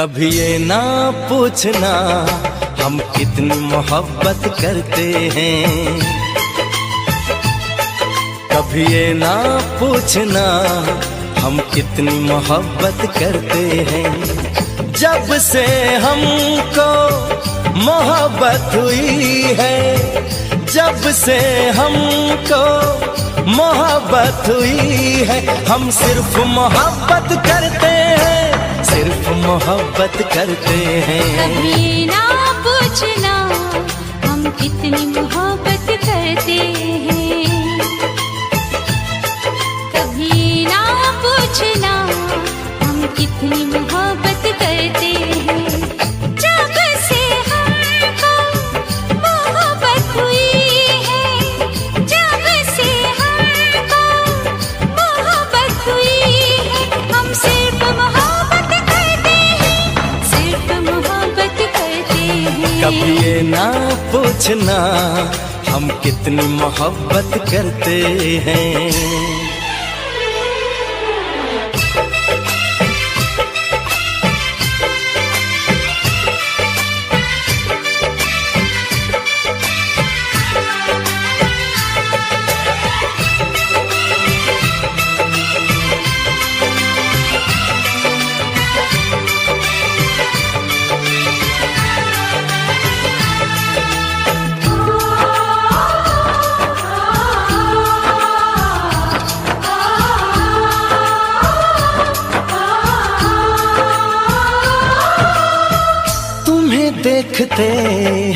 कभी ये ना पूछना हम कितनी मोहब्बत करते हैं, कभी ये ना पूछना हम कितनी मोहब्बत करते हैं। जब से हमको मोहब्बत हुई है, जब से हमको मोहब्बत हुई है, हम सिर्फ मोहब्बत करते हैं, सिर्फ मोहब्बत करते हैं। कभी ना पूछना हम कितनी मोहब्बत करते हैं, कभी ना पूछना हम कितनी मोहब्बत करते हैं। जब से हमको मोहब्बत हुई है, जब से हमको मोहब्बत हुई है, हम सिर्फ मोहब्बत करते हैं, सिर्फ मोहब्बत करते हैं। कभी ये ना पूछना हम कितनी मोहब्बत करते हैं। देखते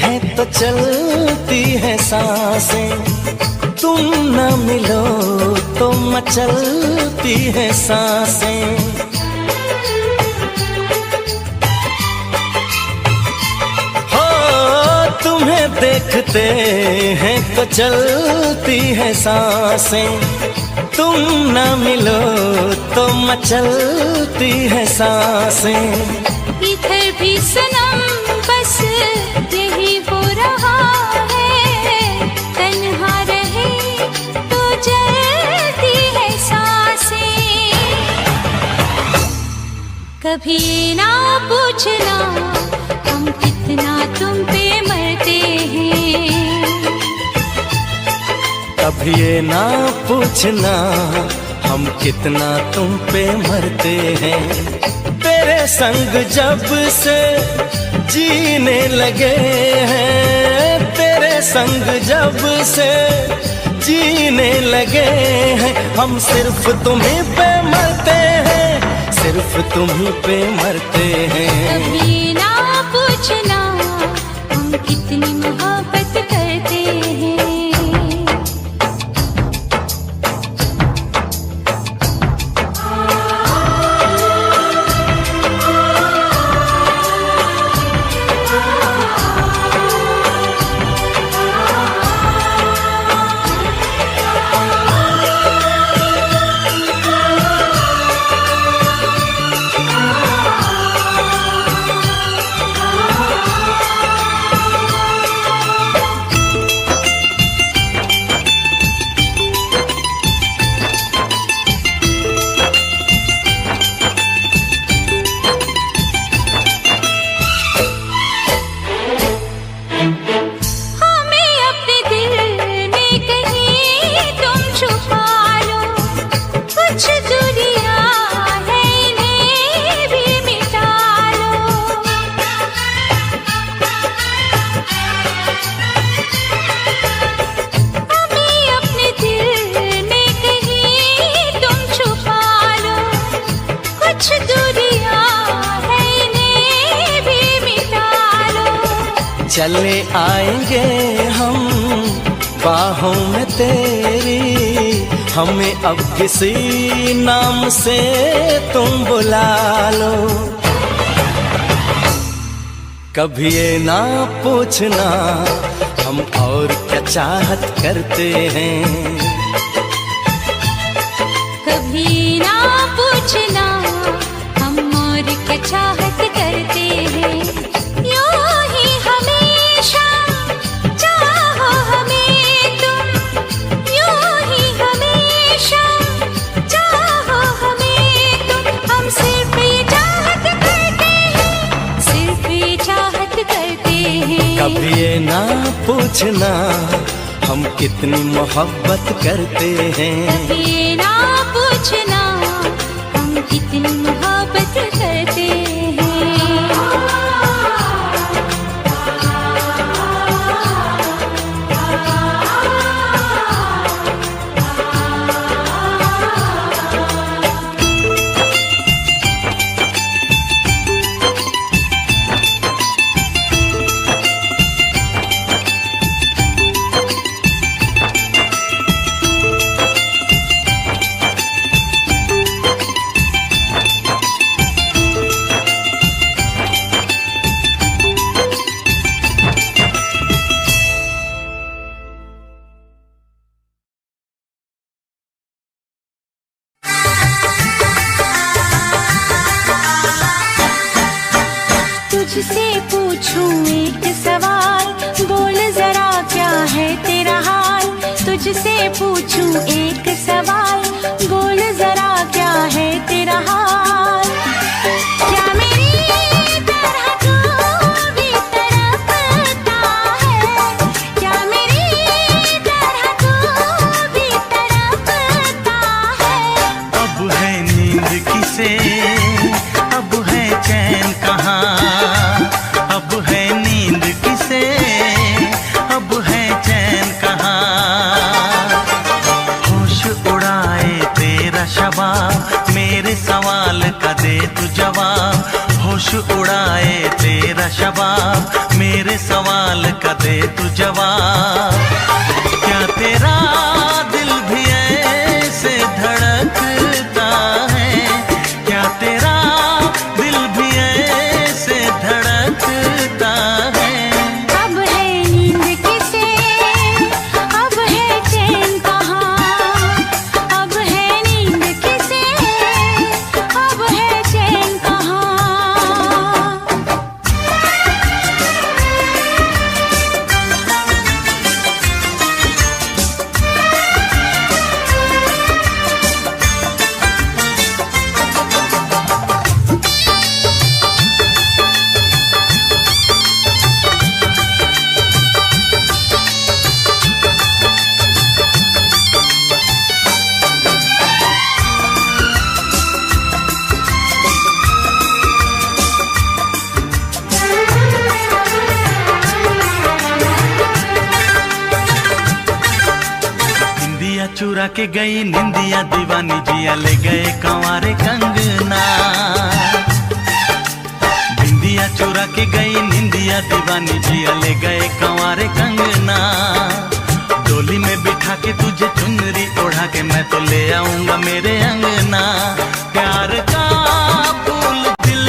हैं तो चलती है सांसें, तुम न मिलो तो मचलती है सांसें। हो तुम्हें देखते हैं तो चलती है सांसें, तुम न मिलो तो मचलती है सांसें। इधर भी सनम बस यही हो रहा है, तन्हा रहे तो जलती है सांसें। कभी ना पूछना हम कितना तुम पे मरते हैं, कभी ये ना पूछना हम कितना तुम पे मरते हैं। तेरे संग जब से जीने लगे हैं, तेरे संग जब से जीने लगे हैं, हम सिर्फ तुम्हीं पे मरते हैं, सिर्फ तुम्हीं पे मरते हैं। कभी ना पूछना हम कितनी मोहब्बत करते हैं। चले आएंगे हम बाहों में तेरी, हमें अब किसी नाम से तुम बुला लो। कभी ये ना पूछना हम और क्या चाहत करते हैं, कभी ना पूछना हम और क्या चाहत करते हैं। यूं ही हमेशा चाहो हमें तुम, यूं ही हमेशा चाहो हमें तुम, हम सिर्फ ये चाहत करते हैं, पूछना हम कितनी मोहब्बत करते हैं। ये ना पूछना हम कितनी मोहब्बत करते हैं। तुझसे पूछूं एक सवाल, बोल जरा क्या है तेरा हाल। तुझसे पूछूं एक सवाल, बोल जरा क्या है तेरा हाल। क्या मेरी तरह तू भी तड़पता है, क्या मेरी तरह तू भी तड़पता है। अब है नींद किसे, अब है चैन कहाँ। अब है नींद किसे, अब है चैन कहाँ। होश उड़ाए तेरा शबाब, मेरे सवाल का दे तू जवाब। होश उड़ाए तेरा शबाब, मेरे सवाल का दे तू जवाब। क्या तेरा दिल भी ऐसे धड़कता है, क्या तेरा दिल भी ऐसे धड़कता है। अब है नींद किसे, अब है चैन कहाँ। अब है नींद किसे, अब है चैन कहाँ। निंदिया चुरा के गई निंदिया दीवानी, जिया ले गए कंवारे कंगना। निंदिया चुरा के गई निंदिया दीवानी, जिया ले गए कंवारे कंगना। डोली में बिठा के तुझे चुनरी ओढ़ा के मैं तो ले आऊंगा मेरे अंगना। प्यार का फूल दिल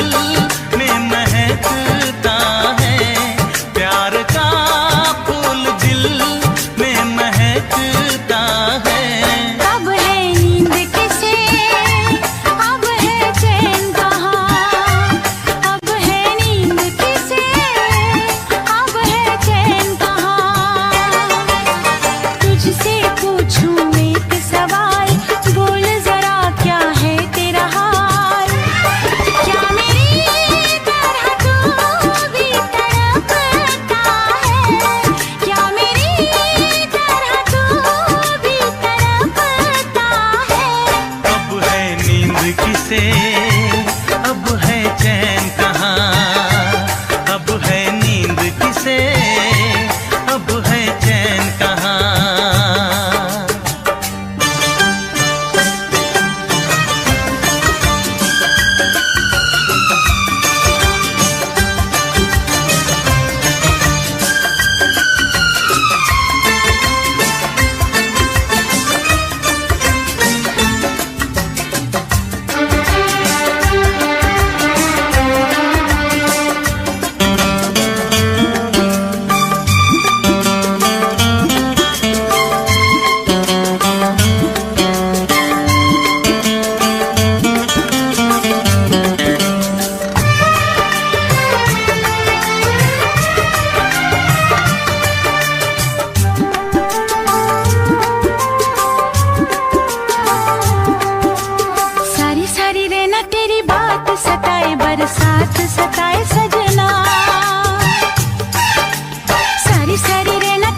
में महकता है, प्यार का फूल दिल में महकता है। अब है नींद किसे, अब है चैन कहाँ। अब है नींद किसे, अब है चैन कहाँ। तुझसे पूछूं एक सवाल, बोल जरा क्या है तेरा हाल। क्या मेरी तरह तू भी तड़पता है, क्या मेरी तरह तू भी तड़पता है। अब है नींद किसे, अब है चैन कहाँ। अब है नींद किसे, अब है चैन कहाँ। बरसात सताए सजना, सारी सारी रहना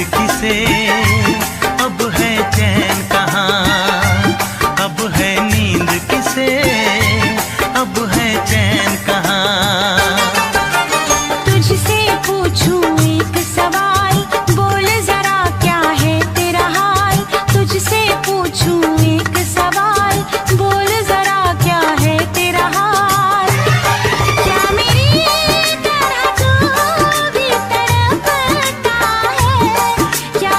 किसे, अब है चैन कहाँ, अब है नींद किसे, अब है चैन कहाँ। तुझसे पूछूं एक सवाल, बोल जरा क्या है तेरा हाल। तुझसे पूछूं एक सवाल, बोल जरा क्या है तेरा हाल। क्या मेरी तरह तू भी तड़पता है, क्या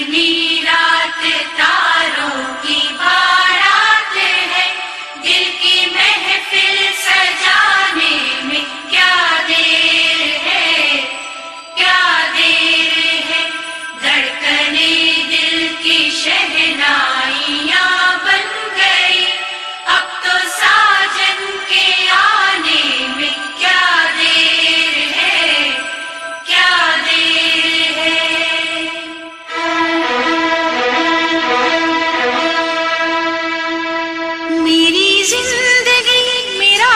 अंधेरी रात तारों की बारात है, दिल की महफिल सजाने में क्या देर है, क्या देर है। धड़कने दिल की शहनाइयाँ बन गई, अब तो साजन के आने में क्या देर है, क्या देर है। मेरी जिंदगी मेरा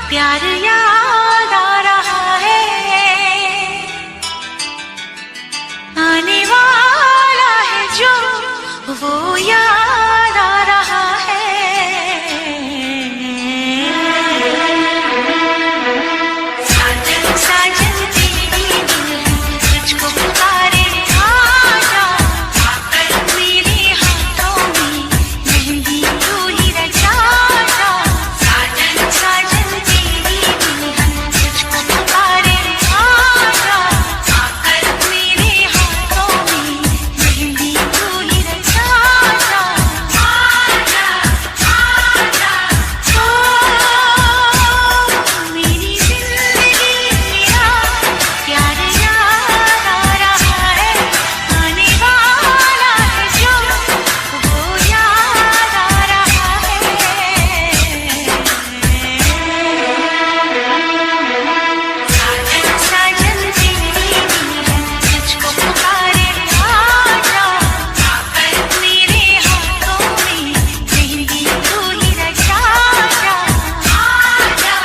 प्यार याद आ रहा है, आने वाला है जो वो याद आ रहा है। साजन साजन तेरी दुल्हन तुझको पुकारे आजा, आकर मेरे हाथों में मेहंदी तू ही रचा जा। साजन साजन तेरी दुल्हन तुझको पुकारे आजा, आकर मेरे हाथों में मेहंदी तू ही रचा जा। आजा आजा ओ मेरी जिंदगी मेरा प्यार याद आ रहा है, आने वाला है जो वो याद आ रहा है। साजन साजन तेरी दुल्हन तुझको पुकारे आजा, आकर मेरे हाथों में मेहंदी तू ही रचा जा। आजा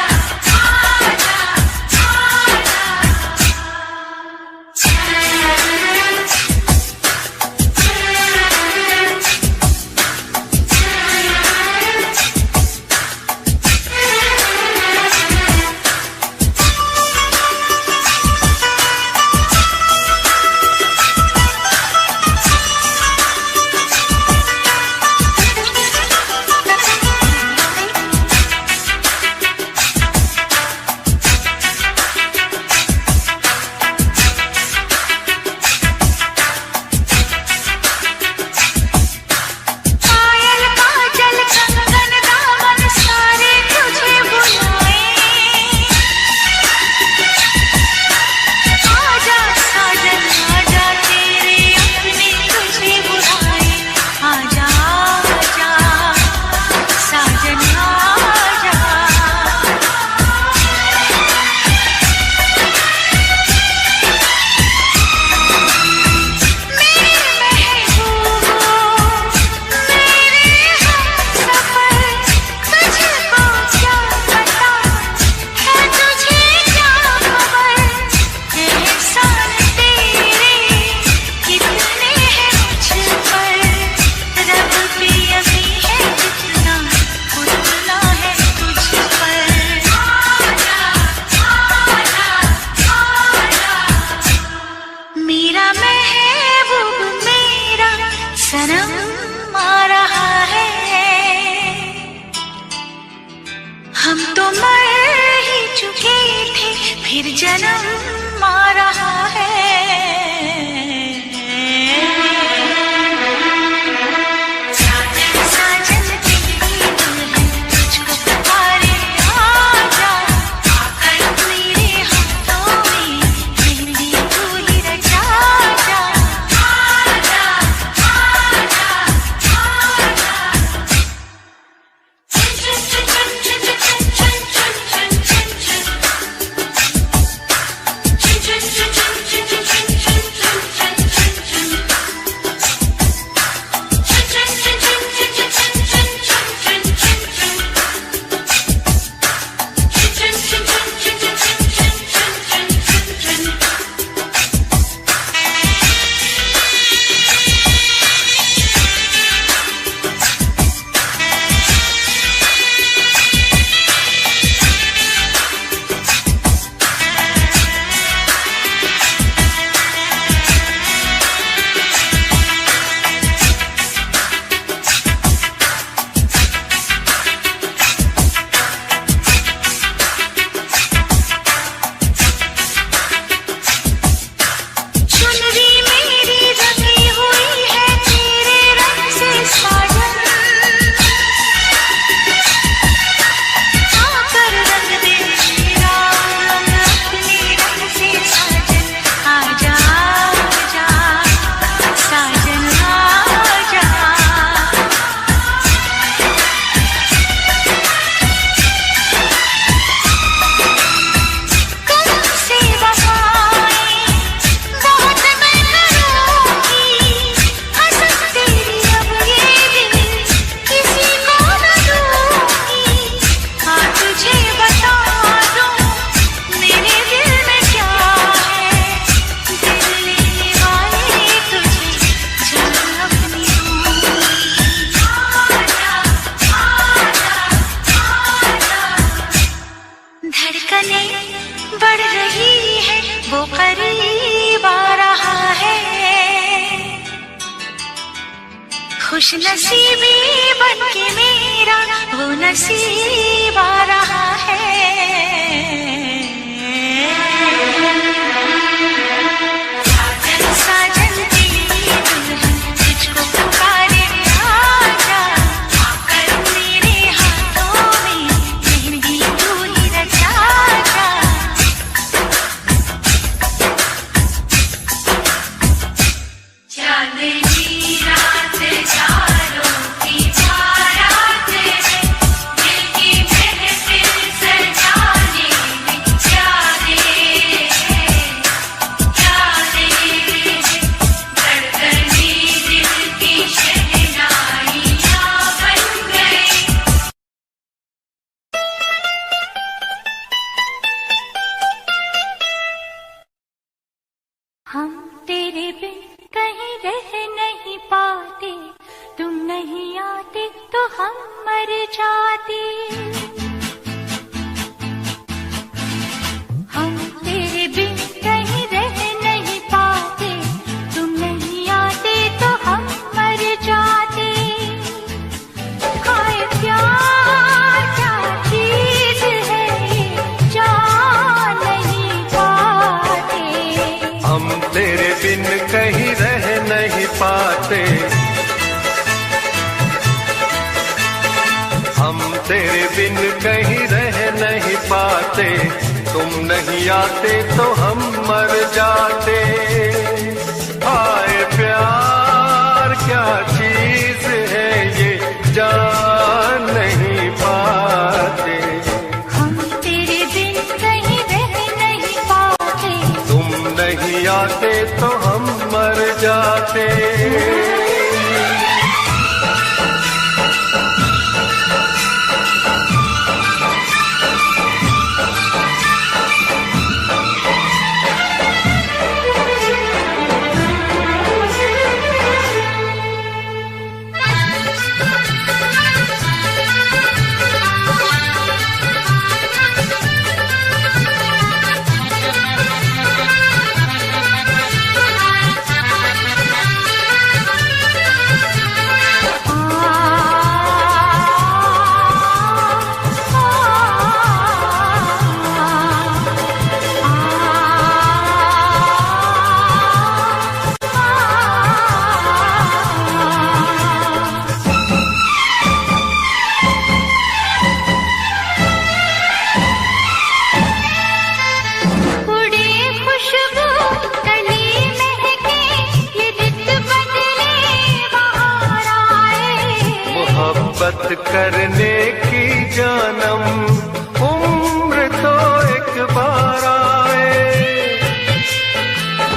पायल काजल कंगन दामन सारे तुझे बुलाए, आजा साजन आजा तेरे अपने तुझे बुलाए। आजा आजा साजन आजा, मेरे महबूबो मेरे हमसफर, तुझको क्या पता है तुझे क्या खबर, एहसान तेरे कितने हैं मुझ पर, रब पे यकीन है जितना उतना है तुझ पर। आजा आजा मेरा महबूब मेरा सनम आ रहा है, हम तो मर ही चुके थे फिर जन्म आ रहा है। साजन साजन तेरी दुल्हन तुझको पुकारे आजा, आकर मेरे हाथों में मेहंदी तू ही रचा जा। आजा आजा आजा खुश नसीबी बन के मेरा वो नसीब आ रहा है। साजन तेरी दुल्हन तुझको पुकारे आजा, आकर मेरे हाथों में मेहंदी तू ही रचा जा। चांदनी रात चारों की बारात है, दिल की महफिल सजाने में क्या देर है, क्या देर है। धड़कने दिल की शहनाइयाँ बन गई। हम तेरे बिन कहीं रह नहीं पाते, तुम नहीं आते तो हम मर जाते। हम तेरे बिन कहीं रह नहीं पाते, तुम नहीं आते तो हम मर जाते। हाय प्यार क्या चीज है ये जान नहीं पाते। हम तेरे बिन कहीं रह नहीं पाते, हम तेरे बिन कहीं रह नहीं पाते, तुम नहीं आते तो हम मर जाते। हाय प्यार क्या चीज है ये जान नहीं पाते। हम तेरे बिन कहीं रह नहीं पाते, तुम नहीं आते तो हम मर जाते। मोहब्बत करने की जानम उम्र तो एक बार आए।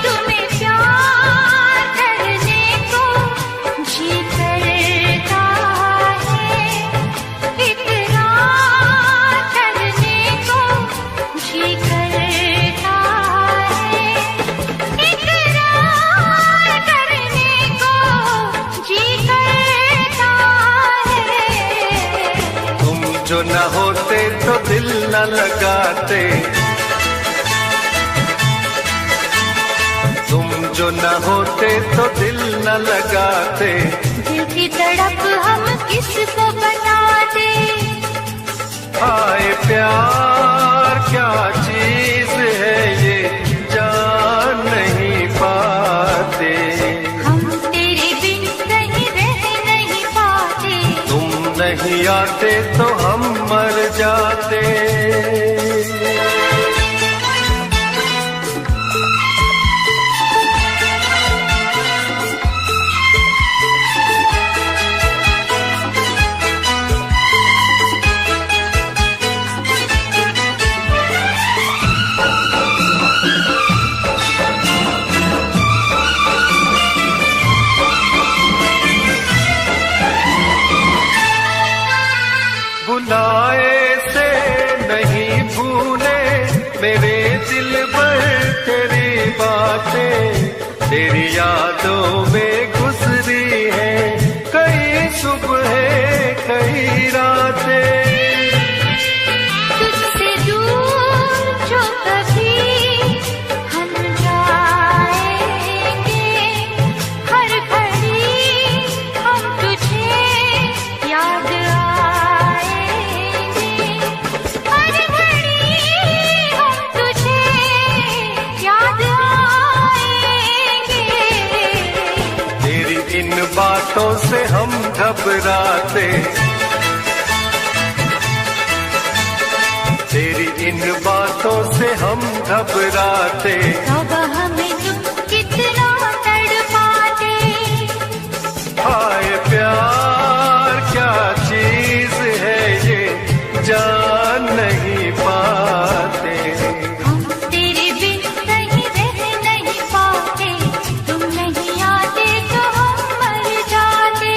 तुम्हें प्यार करने को जी करता है, इकरार करने को जी करता है, इकरार करने को जी करता है। तुम जो न होते तो दिल न लगाते, तुम जो न होते तो दिल न लगाते। दिल की तड़प हम किसको बताते। हाय प्यार क्या चीज है ये जान नहीं पाते। हम तेरे बिन कहीं रह नहीं पाते, तुम नहीं आते तो हम मर जाते। बुलाए से न बातों से हम घबराते, तेरी इन बातों से हम घबराते। अब हमें तुम कितना तड़पाते। हाय प्यार क्या चीज है ये जान नहीं पाते। हम तेरे बिन कहीं रह नहीं पाते, तुम नहीं आते तो हम मर जाते।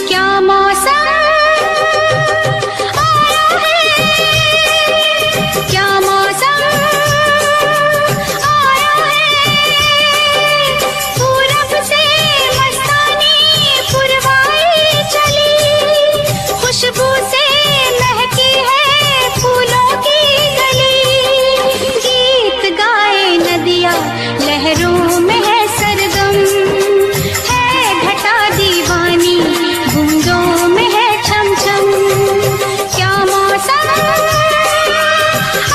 क्या मौसम आया है, क्या मौसम आया है। पूरब से मस्तानी पुरवाई चली, खुशबू से महकी है फूलों की गली। गीत गाए नदियाँ लहरों में है सरगम, है घटा दीवानी बूंदों में है छम छम। क्या मौसम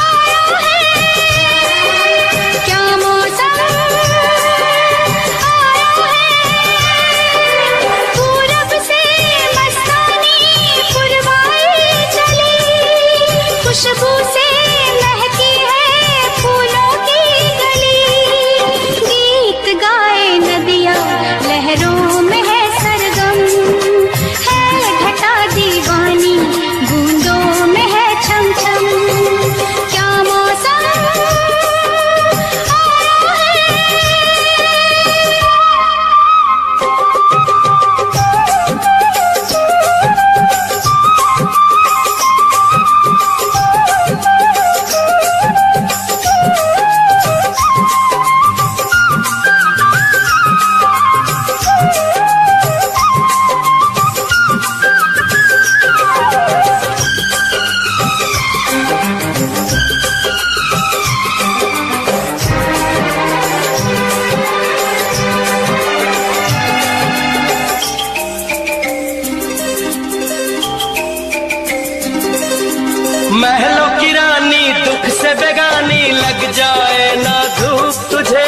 आया है, क्या मौसम आया है। पूरब से मस्तानी पुरवाई चली, खुशबू से महकी है फूलों की गली। गीत गाए नदियाँ लहरों में है सरगम, है घटा दीवानी बूंदों में है छम छम। क्या मौसम आया है। महलों की रानी दुख से बेगानी, लग जाए ना धूप तुझे।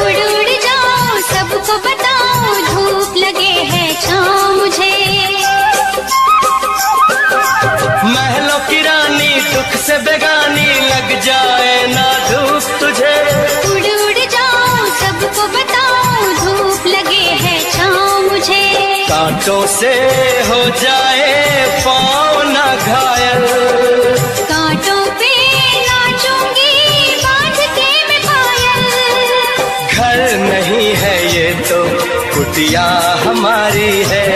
उड़ उड़ जाऊं सबको बताऊं, धूप लगे है छाँव मुझे। महलों की रानी दुख से बेगानी, लग जाए ना धूप तुझे। उड़ उड़ जाऊं सबको बताऊं, धूप लगे है छाँव मुझे। कांटों से हो जाए पाँव ना घायल, कांटों पे नाचूंगी बांध के मैं पायल। घर नहीं है ये तो कुटिया हमारी है।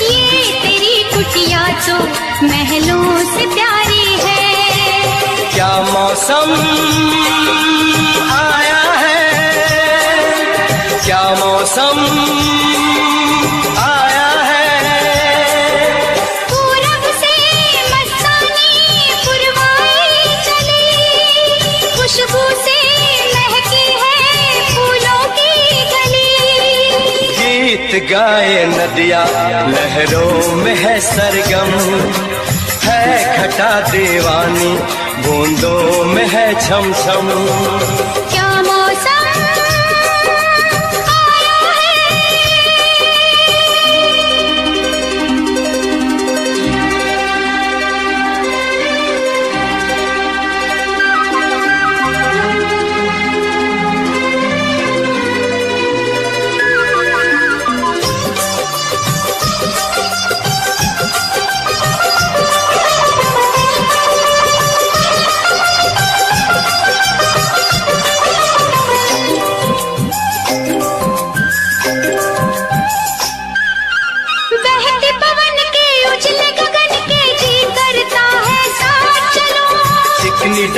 ये तेरी कुटिया तो महलों से प्यारी है। क्या मौसम आया है, क्या मौसम आया है। पूरब से मस्तानी पुरवाई चली, खुशबू से महकी है फूलों की गली। गीत गाए नदियाँ लहरों में है सरगम, है घटा दीवानी बूंदों में है छम छम। क्या मौसम आया है।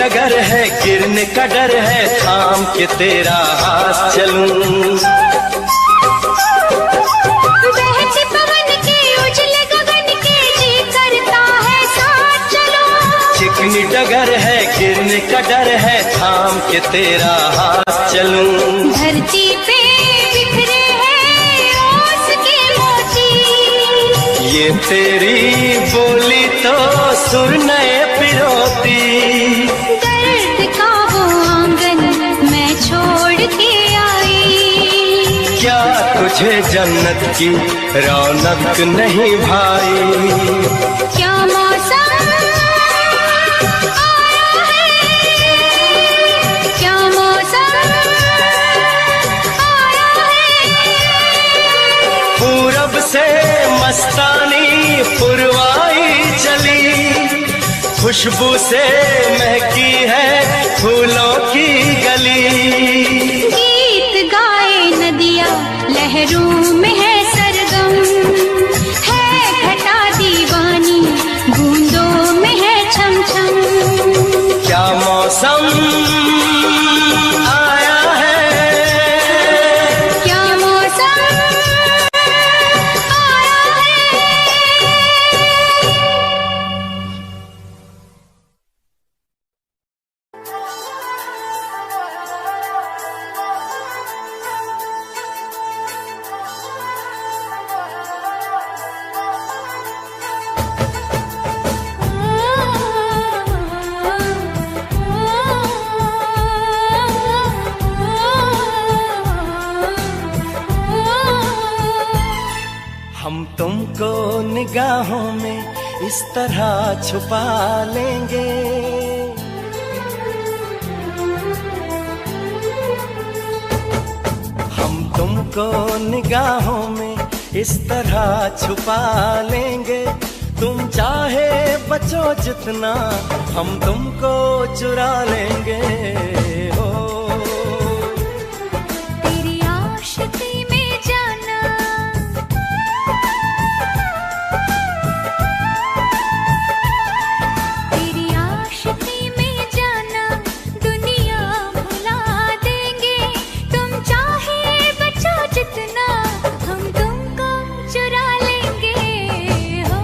डगर है, गिरने का डर है, थाम के तेरा हाथ चलूं। बहते पवन के उजले गगन के जी करता है साथ चलो। चिकनी डगर है, गिरने का डर है, थाम के तेरा हाथ चलूं। धरती पे बिखरे हैं ओस के मोती, ये तेरी बोली तो सुर नए पिरोती। दर्द का वो आंगन मैं छोड़ के आई, क्या तुझे जन्नत की रौनक नहीं भाई? क्या मौसम आया है, क्या मौसम आया है। पूरब से मस्तानी पुरवाई चली, खुशबू से महकी है फूलों की गली। गीत गाए नदिया लहरों में है सरगम, है घटा दीवानी बूंदों में है छम छम। क्या मौसम आया है, क्या मौसम आया है। हम तुमको निगाहों में इस तरह छुपा लेंगे, हम तुमको निगाहों में इस तरह छुपा लेंगे। तुम चाहे बचो जितना, हम तुमको चुरा लेंगे। हो तेरी आशिकी में जाना, तेरी आशिकी में जाना, दुनिया भुला देंगे। तुम चाहे बचो जितना, हम तुमको चुरा लेंगे। हो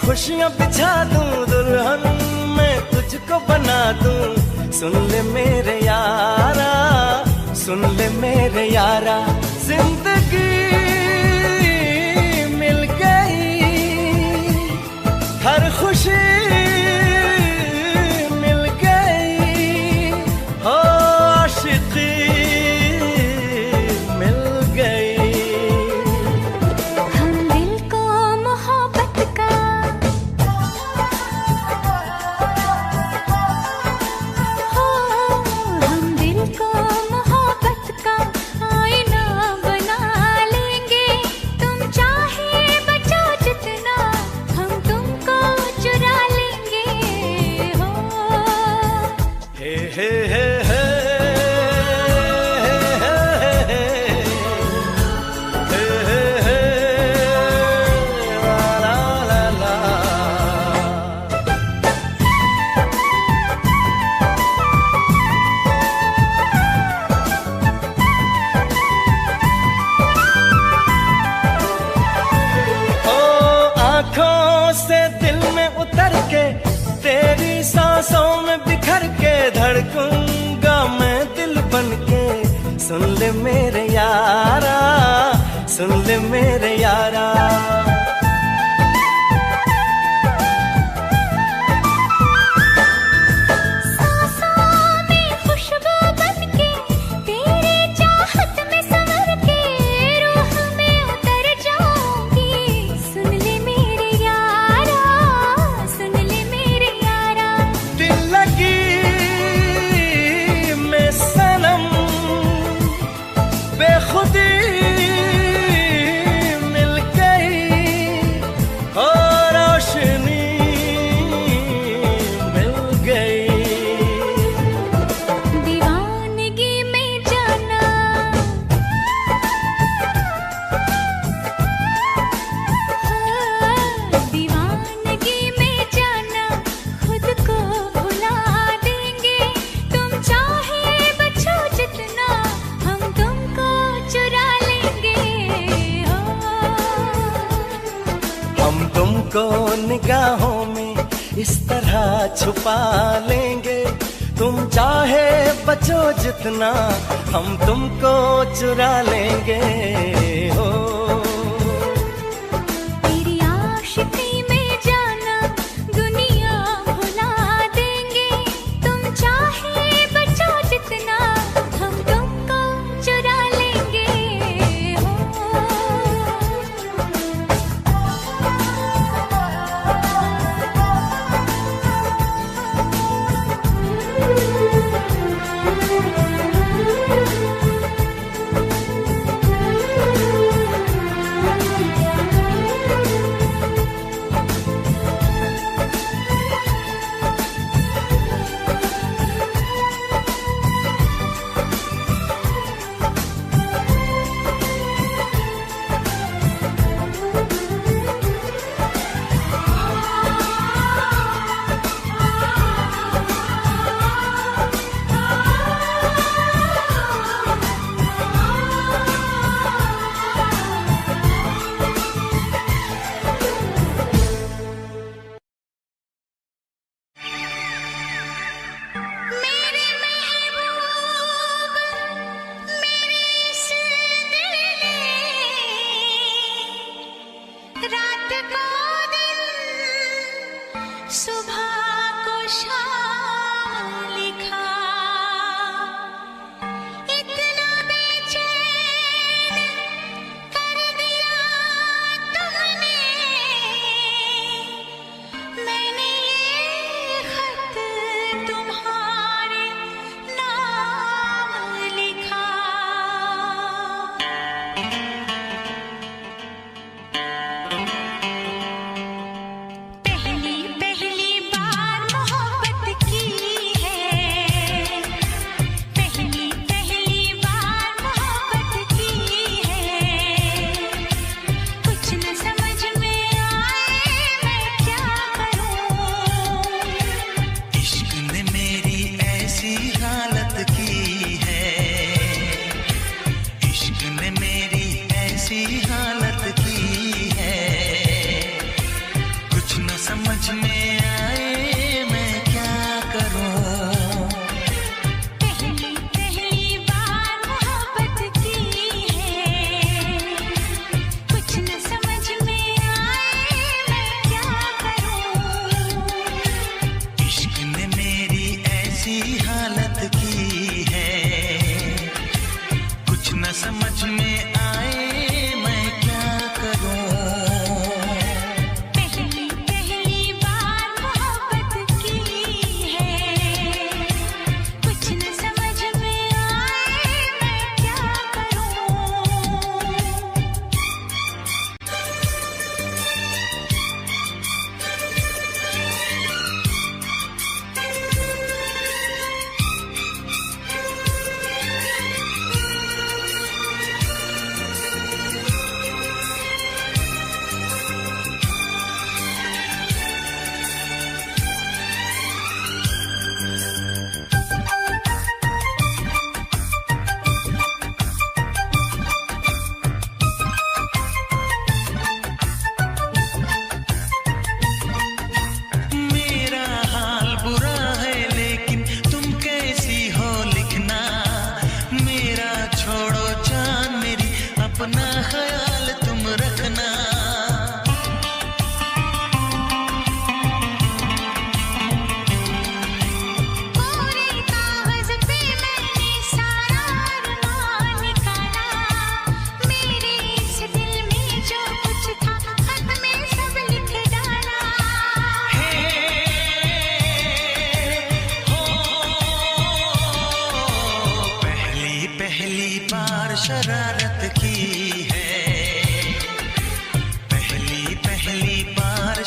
खुशियाँ बिछा दूं, दुल्हन मैं तुझको बना दूं। सुन ले मेरे यारा, सुन ले मेरे यारा, जिंदगी मिल गई, हर खुशी मिल गई, हो आशिकी मिल गई। हम दिल को मोहब्बत का, हो हम दिल को मोहब्बत का आईना बना लेंगे। तुम चाहे बचो जितना, हम तुमको चुरा लेंगे। हो हे हे हे हे तेरी सांसों में बिखर के धड़कूंगा मेरे यारा। तुमको निगाहों में इस तरह छुपा लेंगे, तुम चाहे बचो जितना हम तुमको चुरा लेंगे। हो तेरी आशिकी में जाना दुनिया भुला देंगे, तुम चाहे बचो जितना हम तुमको चुरा लेंगे।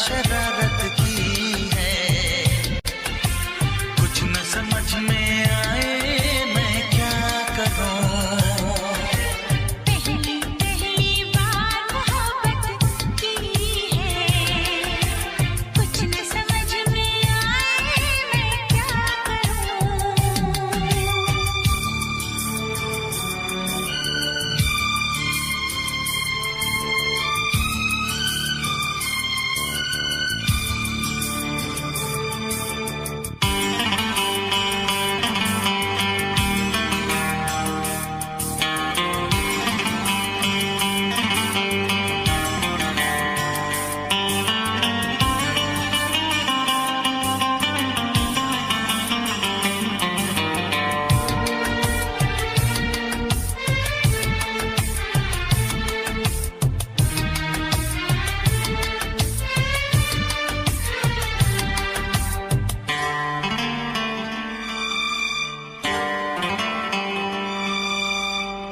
शरारत की है। कुछ न समझ में आए मैं क्या करूं। पहली पहली बार मोहब्बत की है, कुछ न समझ में आए मैं क्या करूं।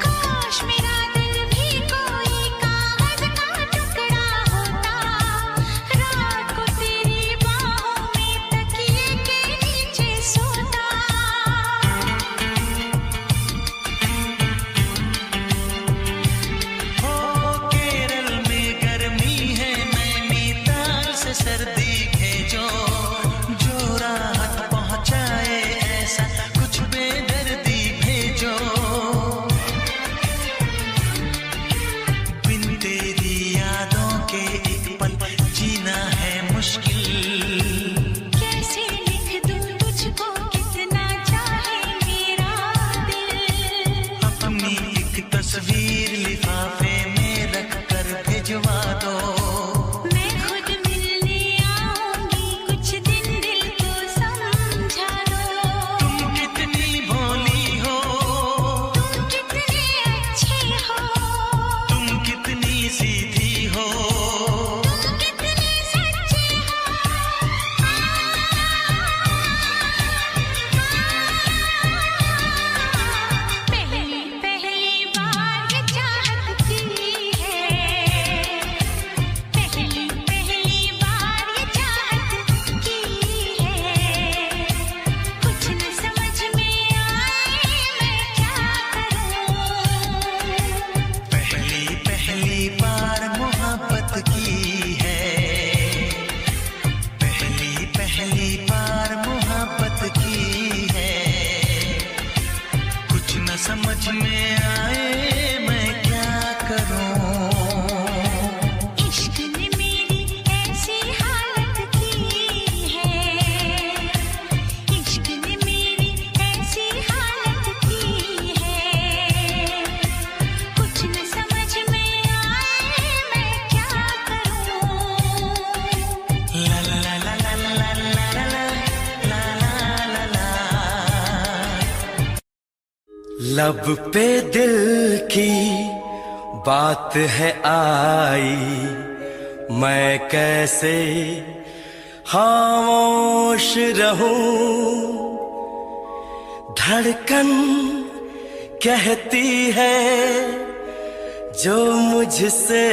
काश मेरा दिल भी कोई कागज का टुकड़ा होता, रात को तेरी बाहों में तकिए के नीचे सोता। हो केरल में गर्मी है, नैनीताल से सर्दी भेजो, जो राहत पहुंचाए ऐसा कुछ बेदर्दी भेजो। बिन तेरी यादों के एक पल जीना है मुश्किल। कैसे लिख दूं तुझको कितना चाहे मेरा दिल। अपनी एक तस्वीर लिफाफे में रख कर भिजवा दो। मैं खुद मिलने आऊंगी, कुछ दिन दिल को समझा दो। तुम कितनी भोली हो, तुम कितने अच्छे हो, तुम कितनी सीधी हो, तुम कितने सच्चे हो। पहली पहली बार ये चाहत की है, पहली पहली बार ये चाहत की है। कुछ न समझ में आए मैं क्या करूं। पहली पहली बार मोहब्बत की है। पहली पहली बार मोहब्बत की है। कुछ न समझ में आए मैं क्या करूं। इश्क ने मेरी ऐसी हालत की है, इश्क ने मेरी ऐसी हालत की है। कुछ न समझ में आए मैं क्या करूं। ला ला ला ला ला ला ला ला ला ला ला। लब पे दिल की बात है आई, मैं कैसे खामोश रहूं। धड़कन कहती है जो मुझसे,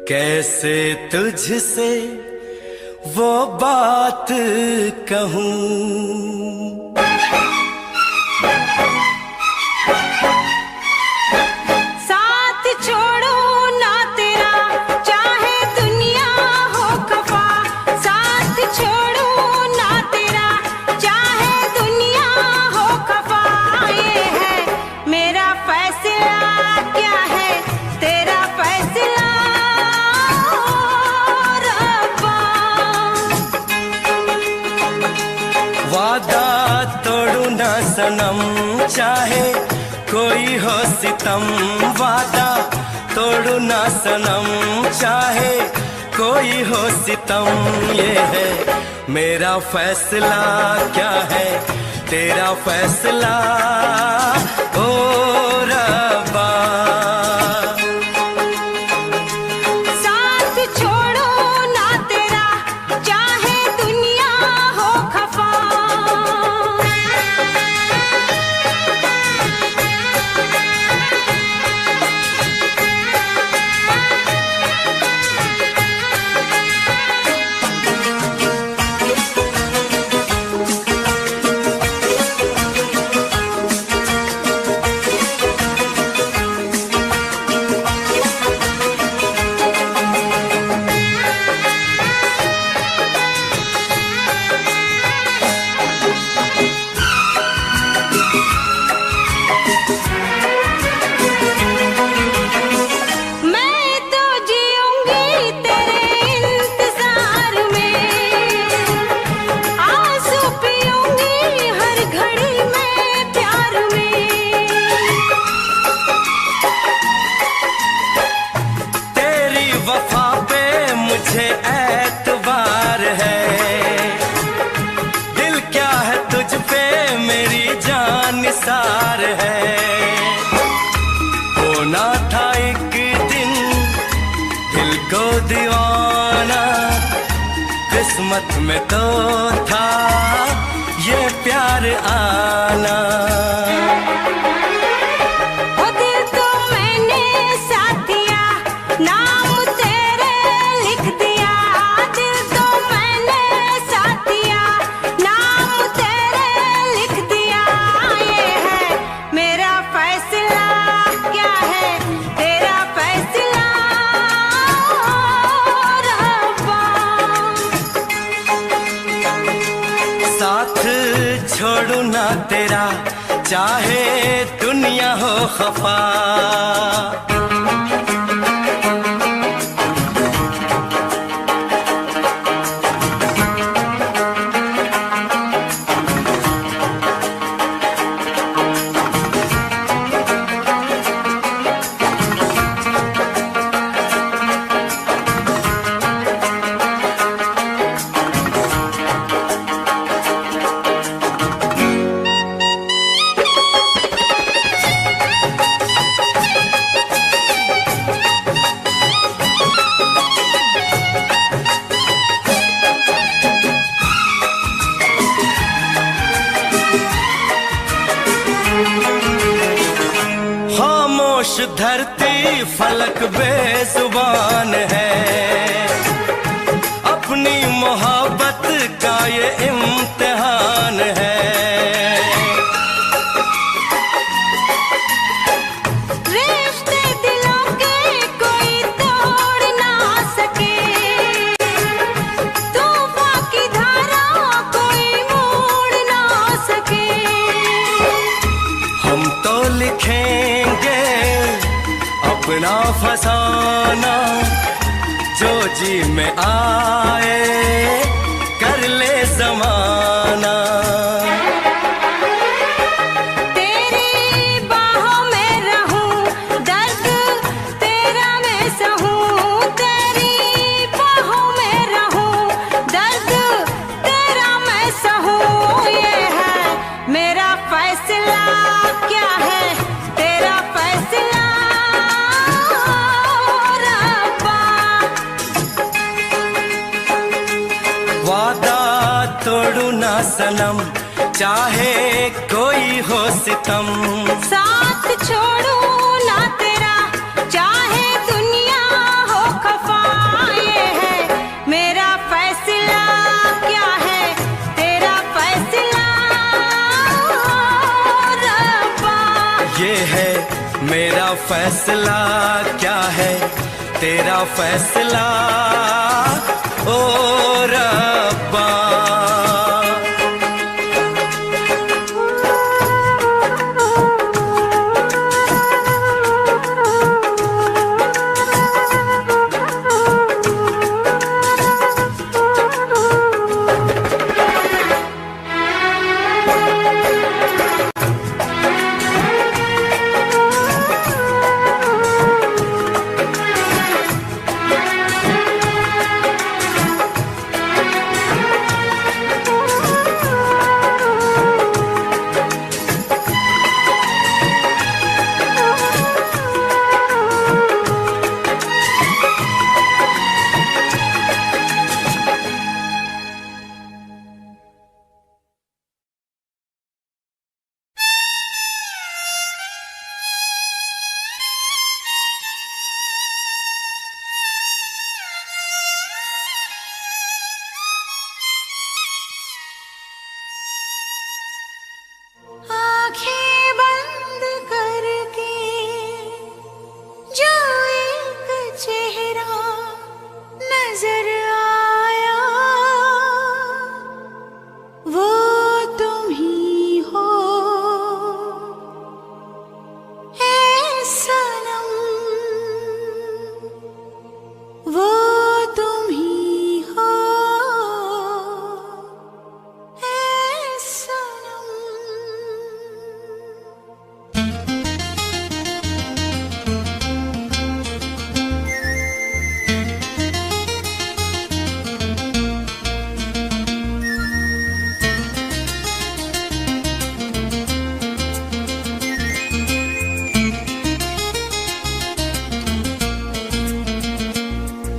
कैसे तुझसे वो बात कहूं। साथ छोड़ो ना तेरा चाहे दुनिया हो खफा, साथ छोड़ो ना तेरा चाहे दुनिया हो खफा। ये है मेरा फैसला, क्या है तेरा फैसला रब्बा। वादा तोड़ू ना सनम चाहे कोई हो सितम, वादा तोड़ू ना सनम चाहे कोई हो सितम। ये है मेरा फैसला, क्या है तेरा फैसला ओ रब्बा। साथ छोड़ो ना तेरा चाहे दुनिया हो खफा। को दीवाना, किस्मत में तो था ये प्यार आना। ओ दिल तो मैंने साथिया नाम तेरे लिख दिया, दिल तो मैंने साथिया नाम तेरे लिख दिया। ये है मेरा फैसला, क्या है तेरा फैसला रब्बा। साथ छोड़ू ना तेरा, चाहे दुनिया हो खफा। खामोश धरती फलक बेजुबान है, अपनी मोहब्बत का ये इम्तिहान है। रिश्ते दिलों के कोई तोड़ ना सके, तूफान की धारा कोई मोड़ ना सके। हम तो लिखेंगे अपना फसाना, जो जी में आए कर ले जमाना। तेरी बाहों में रहूं, दर्द तेरा मैं सहूं। तेरी बाहों में रहूं, दर्द तेरा मैं सहूं। ये है मेरा फैसला, क्या है तेरा फैसला रब्बा। वादा तोड़ू ना सनम, चाहे कोई हो सितम। साथ छोड़ू ना तेरा, चाहे दुनिया हो खफा। ये है मेरा फैसला, क्या है तेरा फैसला रब्बा। ये है मेरा फैसला, क्या है तेरा फैसला ओ रब्बा।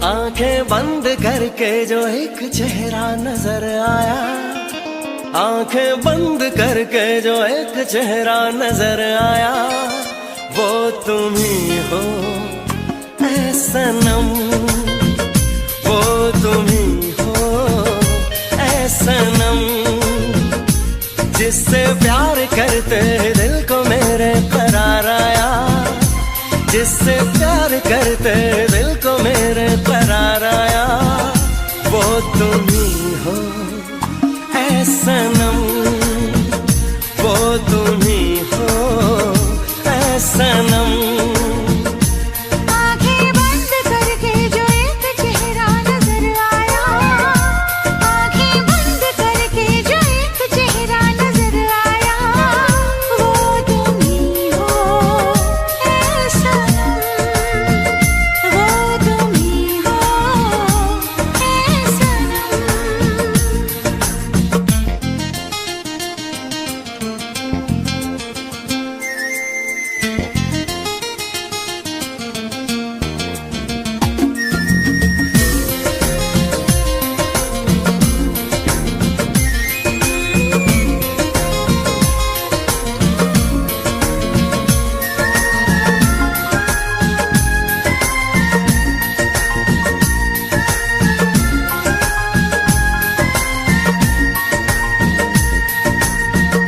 आंखें बंद करके जो एक चेहरा नजर आया, आंखें बंद करके जो एक चेहरा नजर आया, वो तुम ही हो ऐ सनम, वो तुम ही हो ऐ सनम। जिससे प्यार करते दिल को मेरे करार आया, जिससे प्यार करते दिल को मेरे करार आया, वो तुम ही हो ऐ सनम, वो तुम ही हो ऐ सनम। आंखें बंद करके जो एक चेहरा नजर आया, आंखें बंद करके जो एक चेहरा नजर आया, वो तुम ही हो ऐ सनम, वो तुम ही हो ऐ सनम।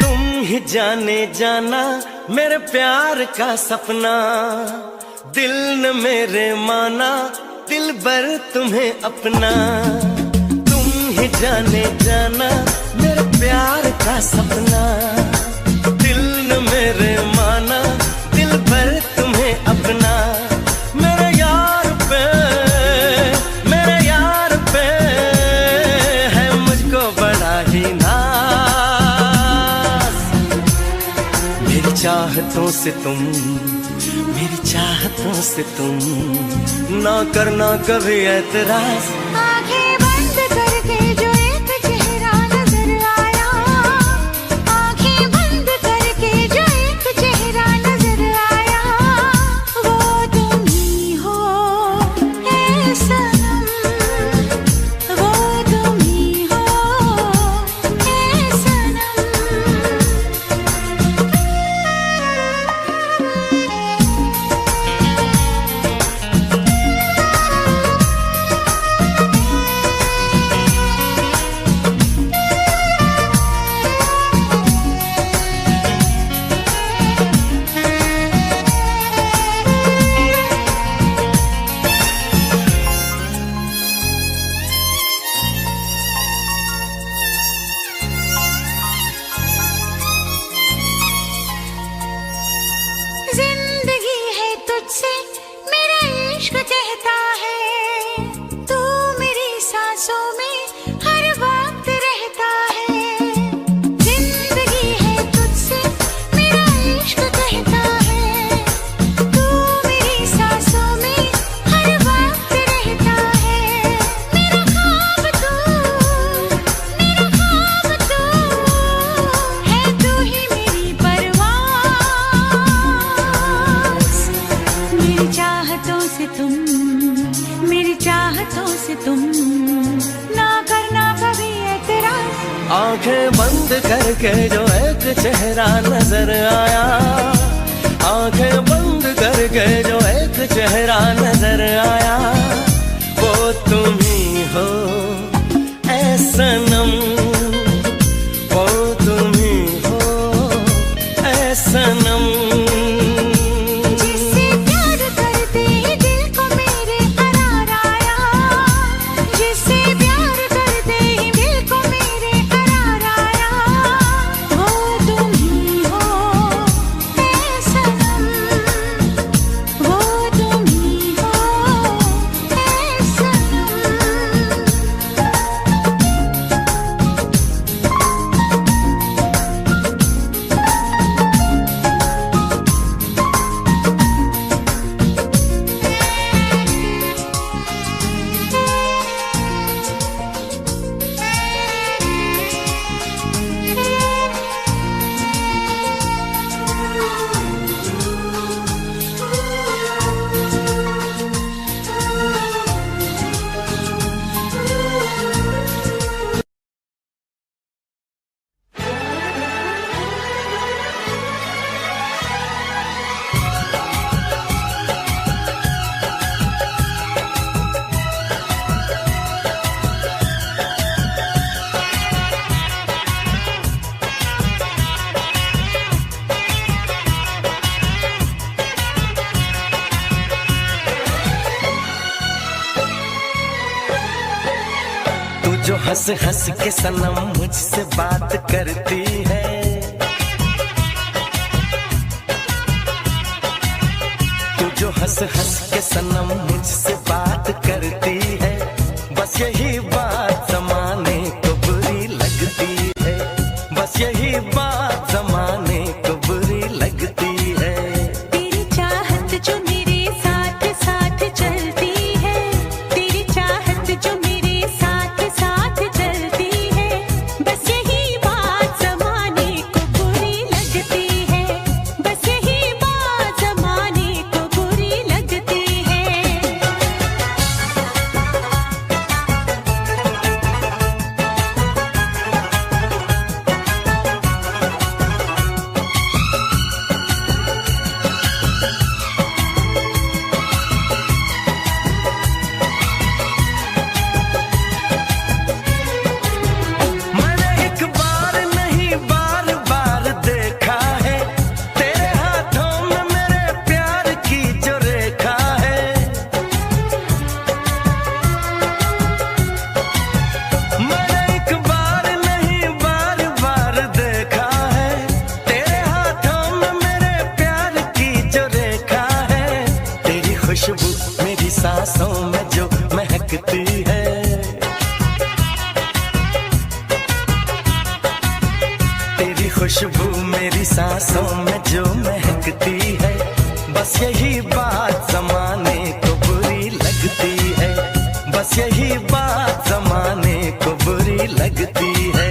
तुम ही जाने जाना मेरे प्यार का सपना, दिल न मेरे माना दिल भर तुम्हें अपना। तुम ही जाने जाना मेरे प्यार का सपना, दिल न मेरे माना दिल भर तुम्हें अपना। मेरे यार पे, मेरे यार पे है मुझको बड़ा ही नाज। मेरी चाहतों से तुम, मेरी चाहतों से तुम ना करना कभी ऐतराज। आंखें बंद करके जो एक चेहरा नजर आया, आंखें बंद करके जो एक चेहरा नजर आया, वो तुम ही हो ऐ सनम, वो तुम ही हो ऐ सनम। जिंदगी है तुझसे मेरा इश्क कहता है, तू मेरी सांसों में हर वक्त रहता है। जिंदगी है तुझसे मेरा इश्क कहता है, तू मेरी सांसों में हर वक्त रहता है। मेरा ख्वाब तू, मेरा ख्वाब तू है, तू ही मेरी परवाज़। मेरी चाहतों से तुम, मेरी चाहतों से तुम ना करना कभी ऐतराज। आंखें बंद करके जो एक चेहरा नजर आया, आंखें बंद करके जो एक चेहरा नजर आया, वो तुम ही हो ऐ सनम, वो तुम ही हो ऐ सनम। जिससे प्यार करते ही दिल को मेरे करार आया, जिससे प्यार करते ही दिल को मेरे करार आया, वो तुम ही हो ऐ सनम, वो तुम ही हो जो हंस हंस के सनम मुझसे बात करती है, तू जो हंस हंस के सनम मुझसे बात करती है, बस यही बात जमाने को बुरी लगती है, बस यही बात जमाने को बुरी लगती है। तेरी चाहत जो मेरे साथ साथ चलती है, तेरी चाहत जो मेरे साथ साथ चलती है, बस यही बात जमाने को बुरी लगती है, बस यही बात जमाने को बुरी लगती है। मैंने एक बार नहीं बार बार देखा है, तेरे हाथों में मेरे प्यार की जो रेखा है। मैंने एक बार नहीं बार बार देखा है, तेरे हाथों में मेरे प्यार की जो रेखा है। तेरी खुशबू मेरी सांसों में जो महकती है, तेरी खुशबू मेरी सांसों में जो महकती है, बस यही बात जमाने को बुरी लगती है, बस यही बात जमाने को बुरी लगती है।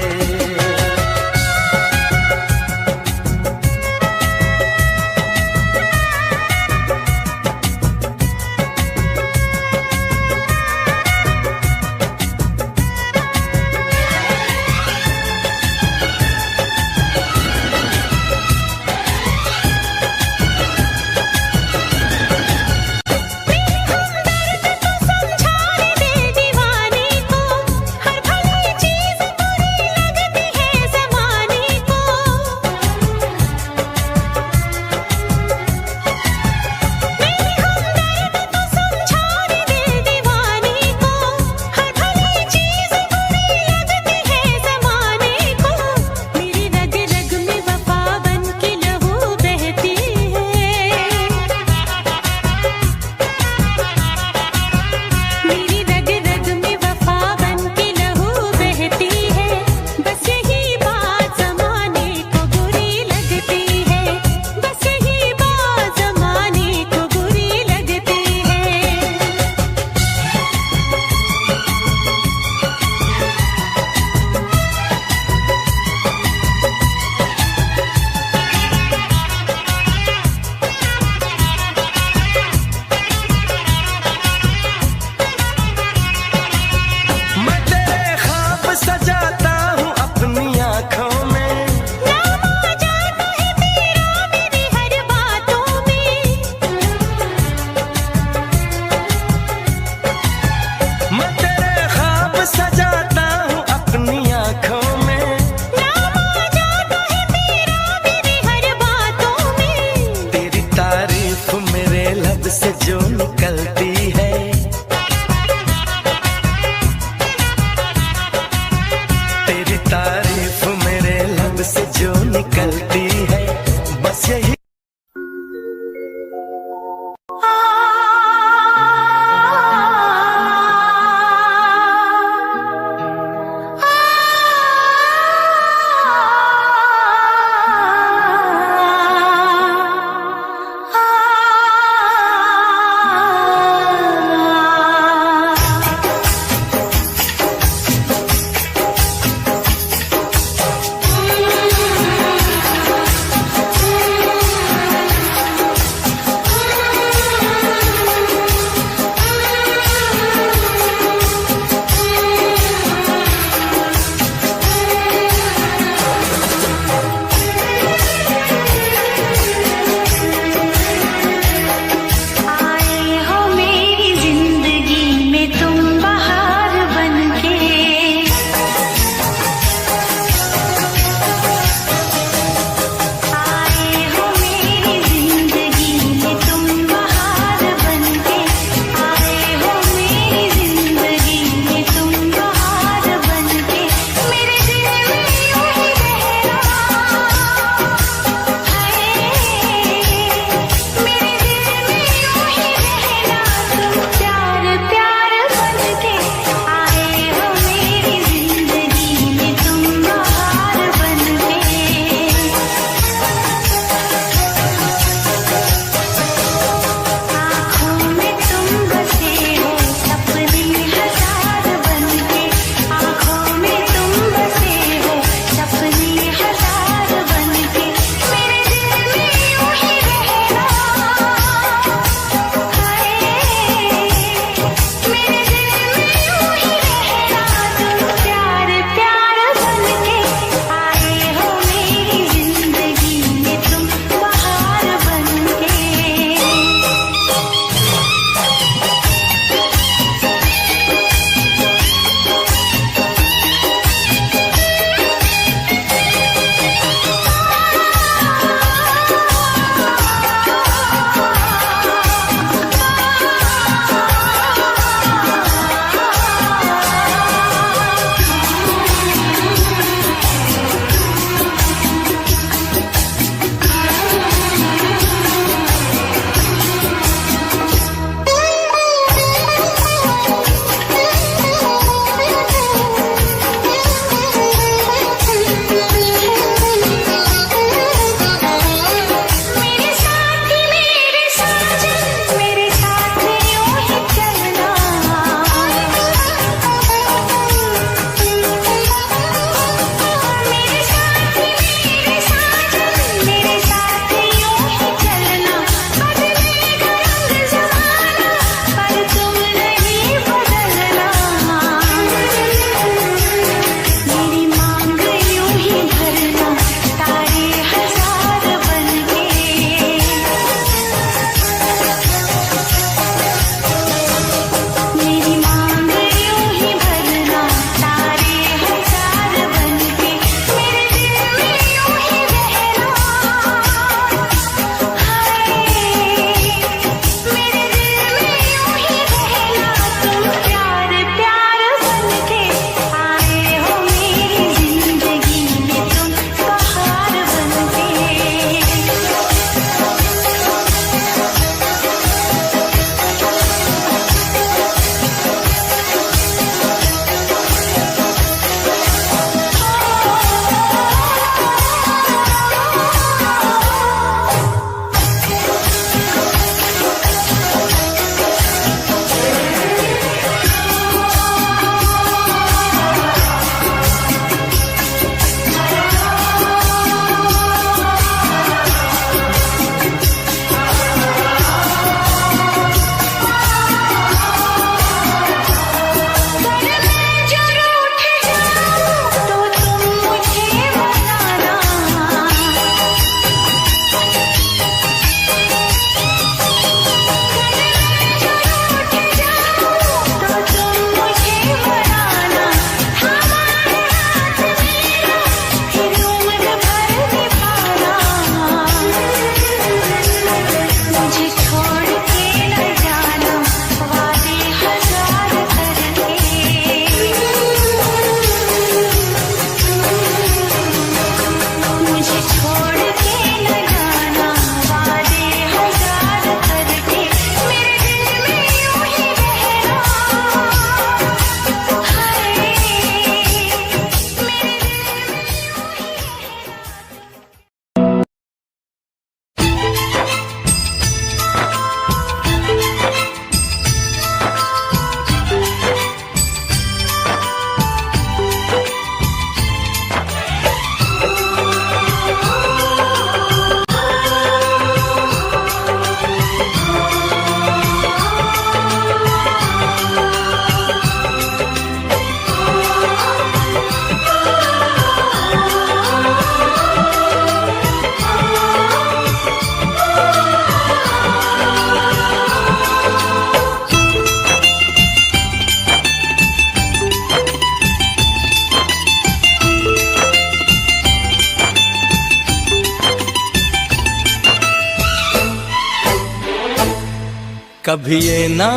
कभी ये ना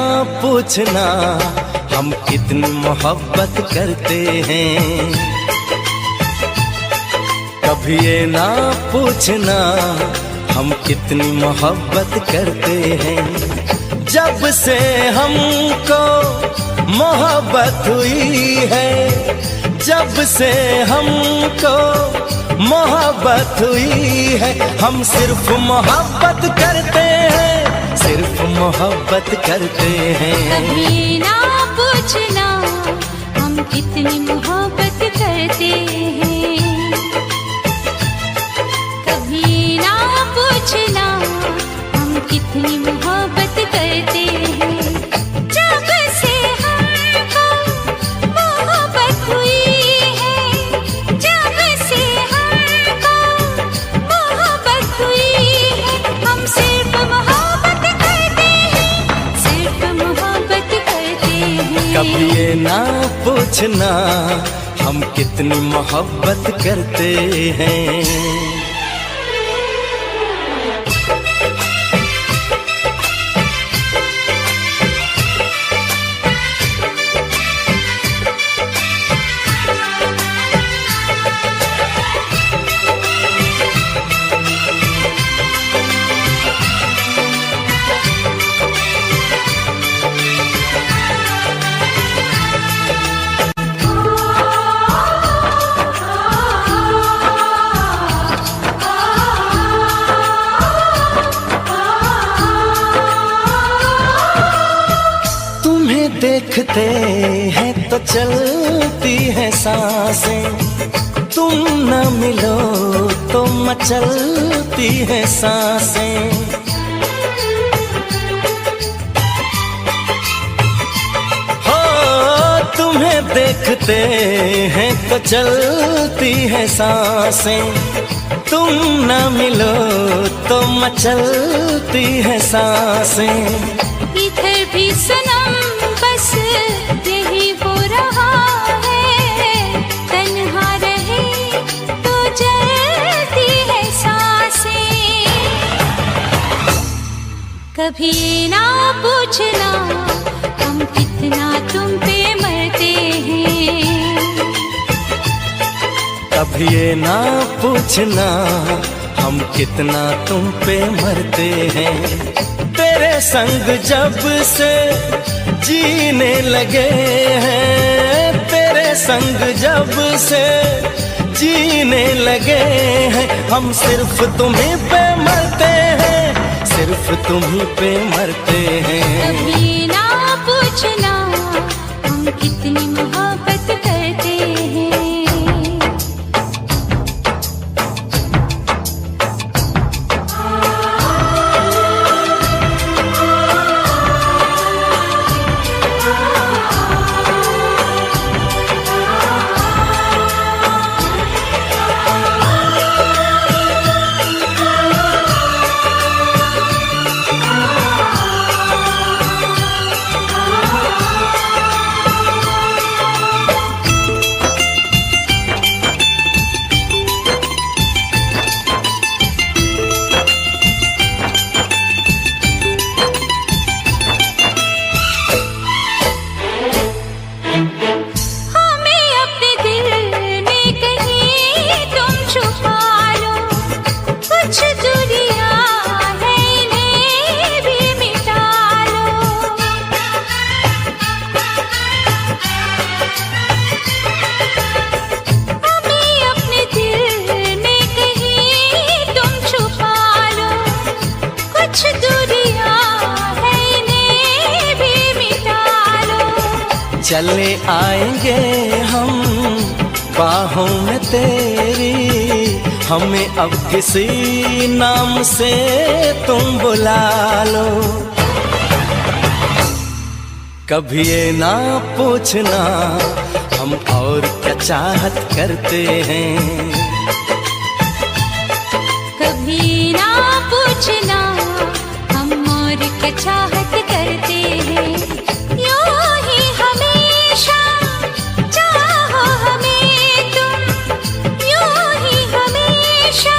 पूछना हम कितनी मोहब्बत करते हैं, कभी ये ना पूछना हम कितनी मोहब्बत करते हैं। जब से हमको मोहब्बत हुई है, जब से हमको मोहब्बत हुई है, हम सिर्फ मोहब्बत करते हैं, सिर्फ मोहब्बत करते हैं। कभी ना पूछना हम कितनी मोहब्बत करते हैं, कभी ना पूछना हम कितनी मोहब्बत करते हैं। जब से हमको मोहब्बत हुई है, जब से हमको मोहब्बत हुई है, हम सिर्फ मोहब्बत करते हैं, सिर्फ मोहब्बत करते हैं। कभी ये ना पूछना हम कितनी मोहब्बत करते हैं। देखते हैं तो चलती है सांसें, तुम न मिलो तो मचलती है सांसें। हो तुम्हें देखते हैं तो चलती है सांसें, तुम न मिलो तो मचलती है सांसें। इधर भी सनम बस यही हो रहा है, तन्हा रहे तो जलती है सांसें। कभी ना पूछना हम कितना तुम पे मरते हैं, कभी ये ना पूछना हम कितना तुम पे मरते हैं। तेरे संग जब से जीने लगे हैं, तेरे संग जब से जीने लगे हैं, हम सिर्फ तुम्हीं पे मरते हैं, सिर्फ तुम्हीं पे मरते हैं। कभी ना पूछना हम कितनी मोहब्बत करते हैं। चले आएंगे हम बाहों में तेरी, हमें अब किसी नाम से तुम बुला लो। कभी ये ना पूछना हम और क्या चाहत करते हैं, कभी ना पूछना हम और क्या चाहत करते हैं। यूं ही हमेशा चाहो हमें तुम, यूं ही हमेशा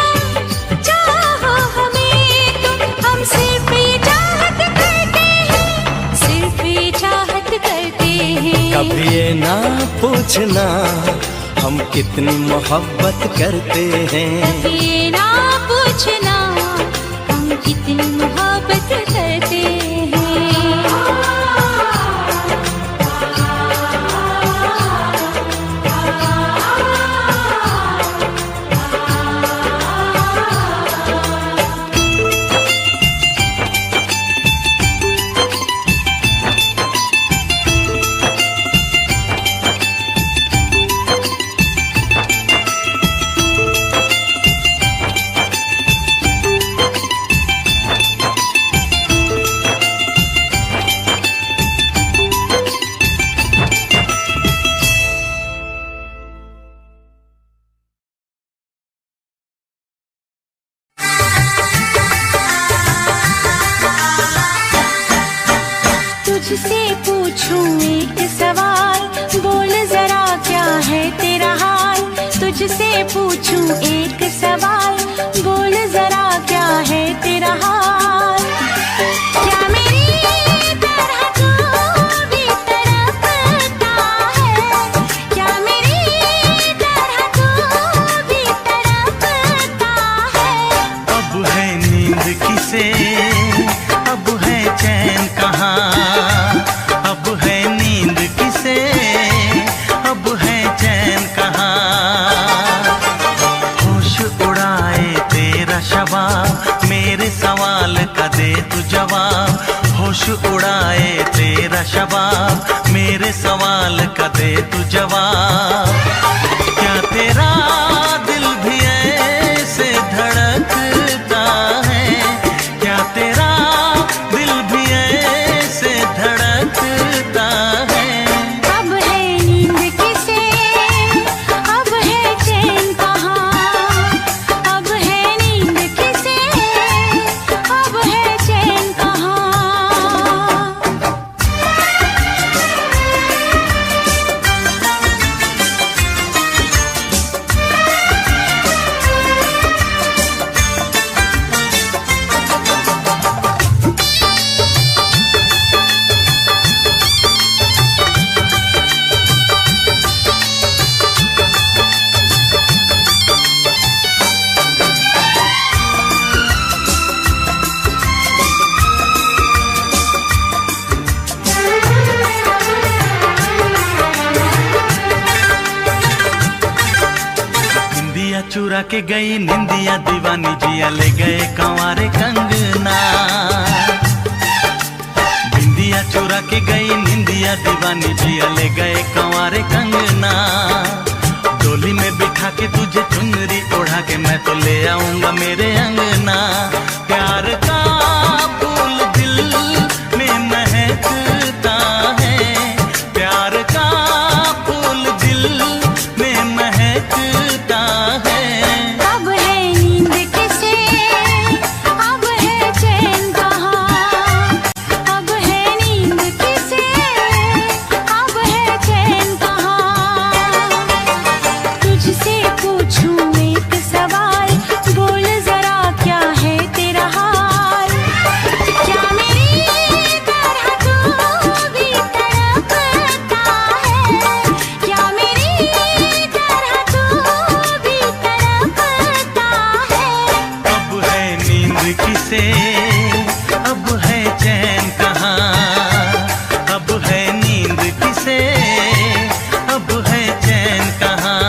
चाहो हमें तुम, हम सिर्फ ये चाहत करते हैं, अब ये ना पूछना हम कितनी मोहब्बत करते हैं। ये ना पूछना हम कितनी मोहब्बत करते हैं। तुझसे पूछूं एक सवाल, बोल जरा क्या है तेरा हाल। तुझसे पूछूं एक सवाल, बोल जरा क्या है तेरा हाल। क्या मेरी तरह तू भी तड़पता है, क्या मेरी तरह तू भी तड़पता है। अब है नींद किसे, अब है चैन कहाँ। अब है नींद किसे, अब है चैन कहाँ। होश उड़ाए तेरा शबाब, मेरे सवाल का दे तू जवाब। होश उड़ाए तेरा शबाब, मेरे सवाल का दे तू जवाब। क्या तेरा दिल भी ऐसे धड़कता है, क्या तेरा दिल भी ऐसे धड़कता है। अब है नींद किसे, अब है चैन कहाँ। अब है नींद किसे, अब है चैन कहाँ। निंदिया चुरा के गई निंदिया दीवानी, जिया ले गए कंवारे कंगना। बिंदिया चुरा के गई निंदिया दीवानी, जिया ले गए कंवारे कंगना। डोली में बिठा के तुझे चुनरी ओढ़ा के मैं तो ले आऊंगा मेरे अंगना। प्यार का फूल दिल में महकता है, प्यार का फूल दिल में महकता है। अब है नींद किसे, अब है चैन कहाँ। अब है नींद किसे, अब है चैन कहाँ। तुझसे पूछूं एक सवाल, बोल जरा क्या है तेरा हाल। क्या मेरी तरह तू भी तड़पता है, क्या मेरी तरह तू भी तड़पता है। अब है नींद किसे, अब है चैन कहाँ। अब है नींद किसे, अब है चैन कहाँ।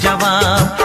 जवाब।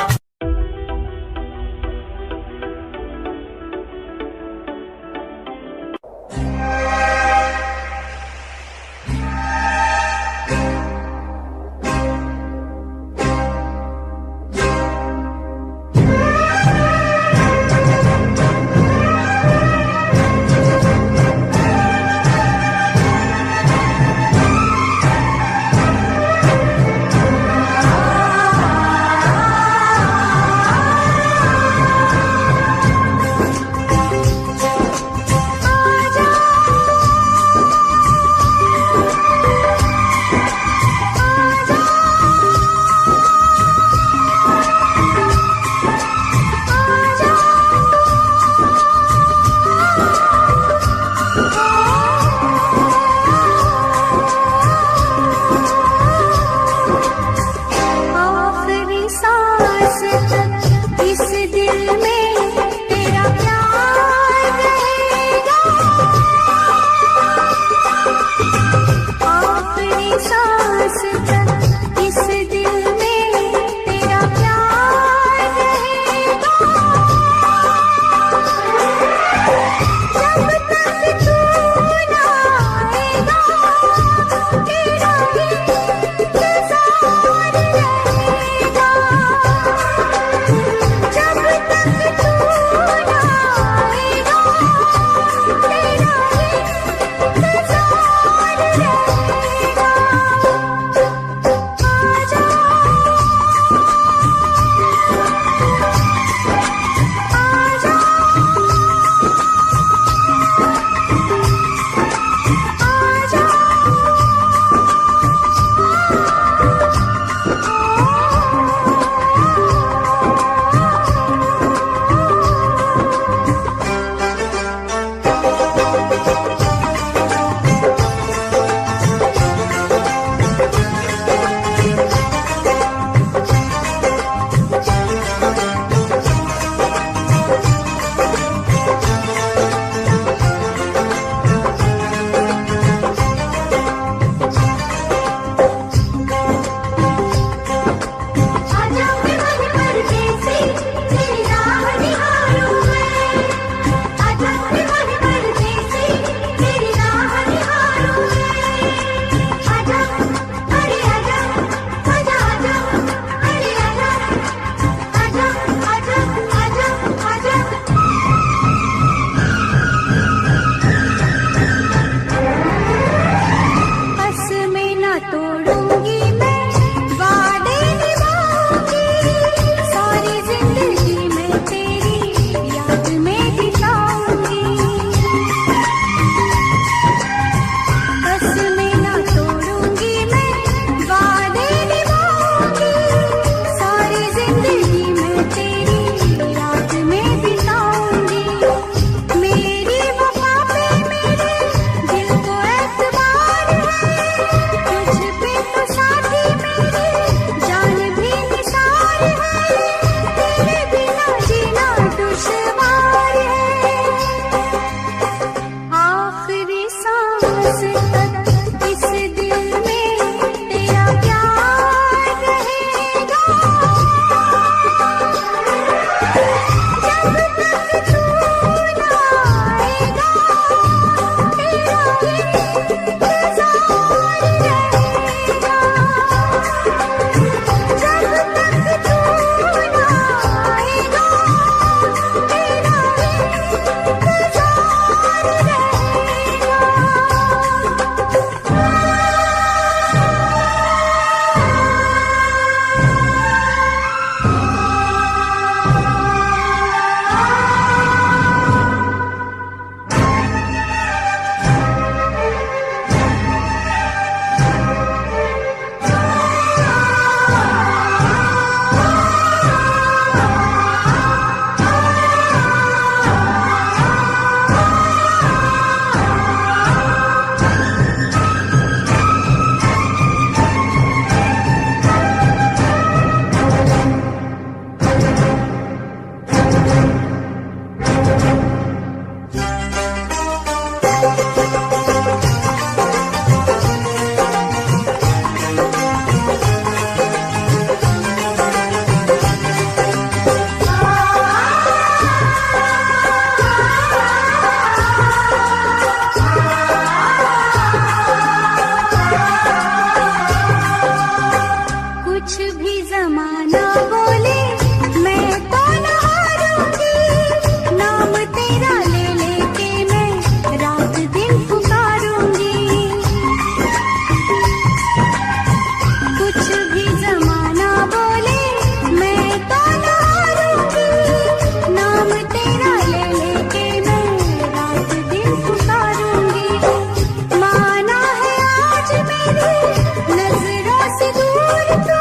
मेरी नजरों से दूर तो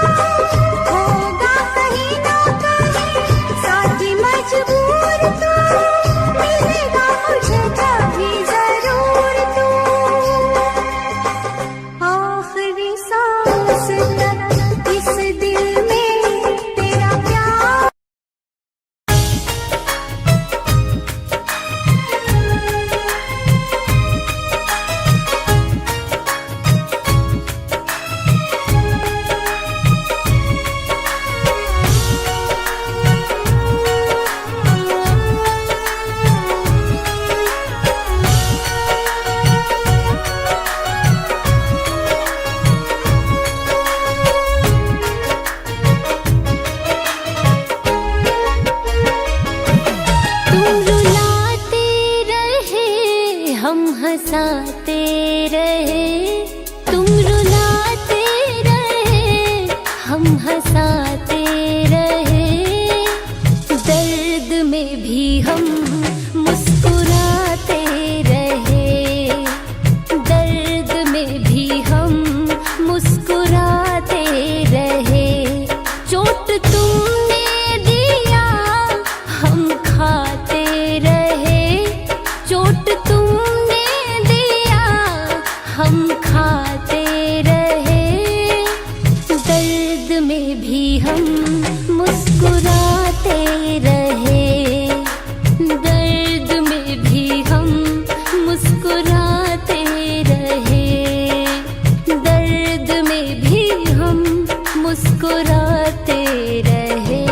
होगा कहीं ना कहीं साथी मजबूर तो मिलेगा मुझे कभी जरूर तू आखिरी सांस तक इस दिल में तेरा प्यार तुम रुलाते रहे हम हंसाते रहे तुम रुलाते रहे हम हंसाते रहे दर्द में भी हम मुस्कुराते रहे दर्द में भी हम मुस्कुराते रहे चोट तुमने दिया हम खाते रहे चोट तुमने दिया हम खाते रहे दर्द में भी हम मुस्कुराते रहे दर्द में भी हम मुस्कुराते रहे दर्द में भी हम मुस्कुराते रहे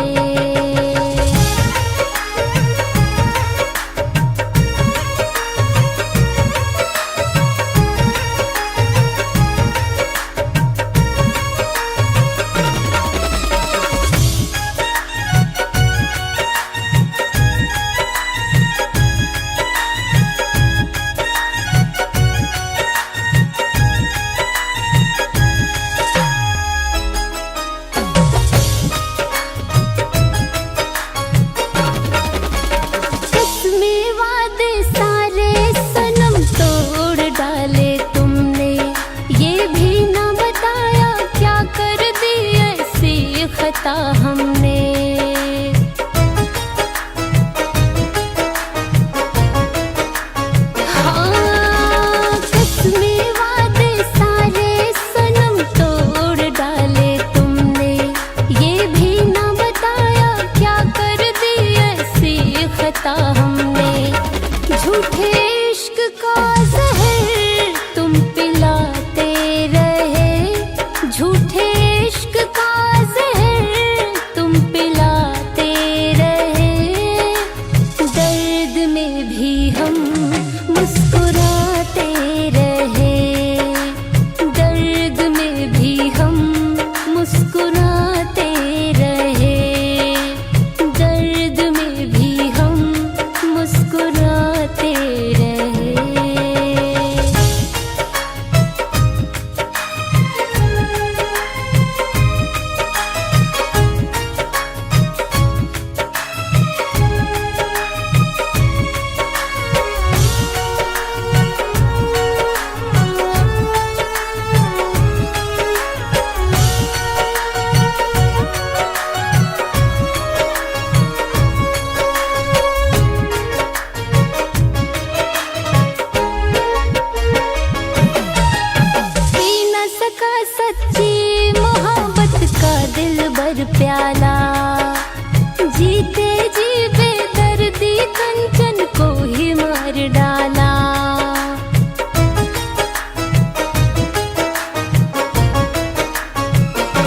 कसमें वादे सारे सनम तोड़ डाले तुमने ये भी ना बताया क्या कर दी ऐसी खता हमने हाँ कसमें वादे सारे सनम तोड़ डाले तुमने ये भी ना बताया क्या कर दी ऐसी खता हमने झूठे इश्क का जहर तुम पिलाते रहे झूठे इश्क का जहर तुम पिलाते रहे दर्द में भी हम मुस्कुराते रहे दर्द में भी हम मुस्कुराते रहे दर्द में भी हम मुस्कुराते रहे पी न सका सच्ची मोहब्बत का दिल भर प्याला जीते जी बेदर्दी कंचन को ही मार डाला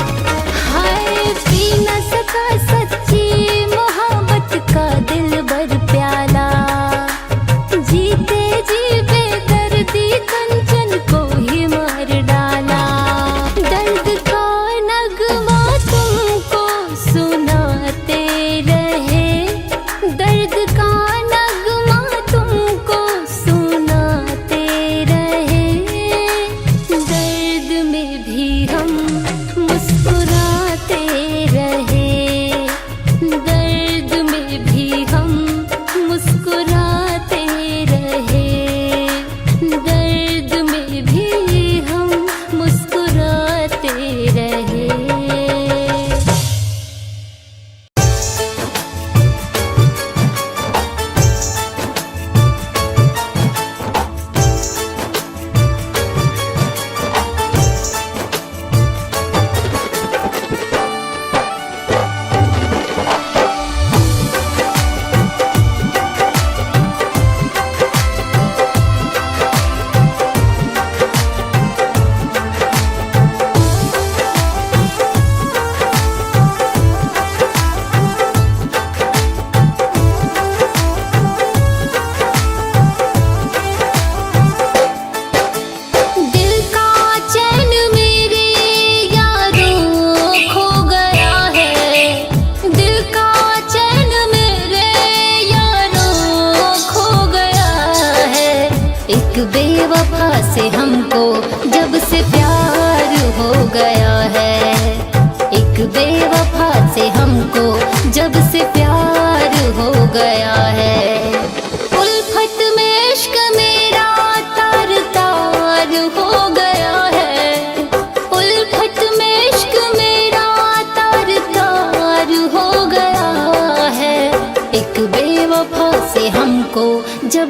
हाय पी न सका सच्ची मोहब्बत का दिल भर प्याला जीते जी बेदर्दी कंचन को ही मार डाला दर्द का नगमा तुमको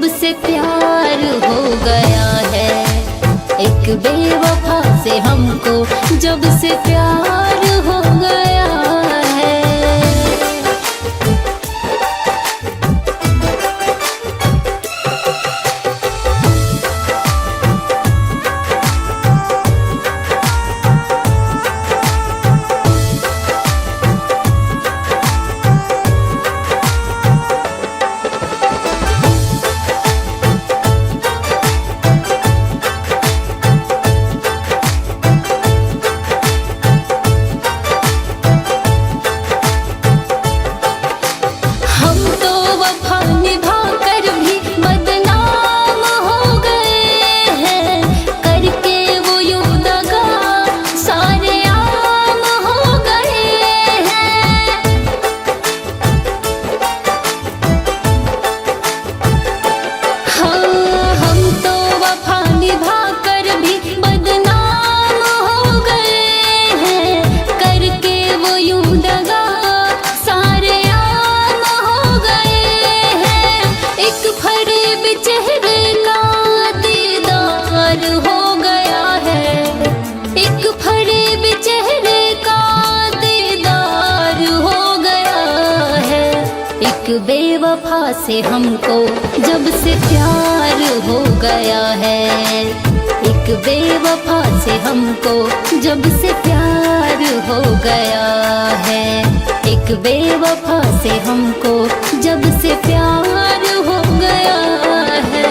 से प्यार हो गया है। एक बेवफा से हमको जब से प्यार हो गया है। बेवफा से हमको जब से प्यार हो गया है। एक बेवफा से हमको जब से प्यार हो गया है। एक बेवफा से हमको जब से प्यार हो गया है।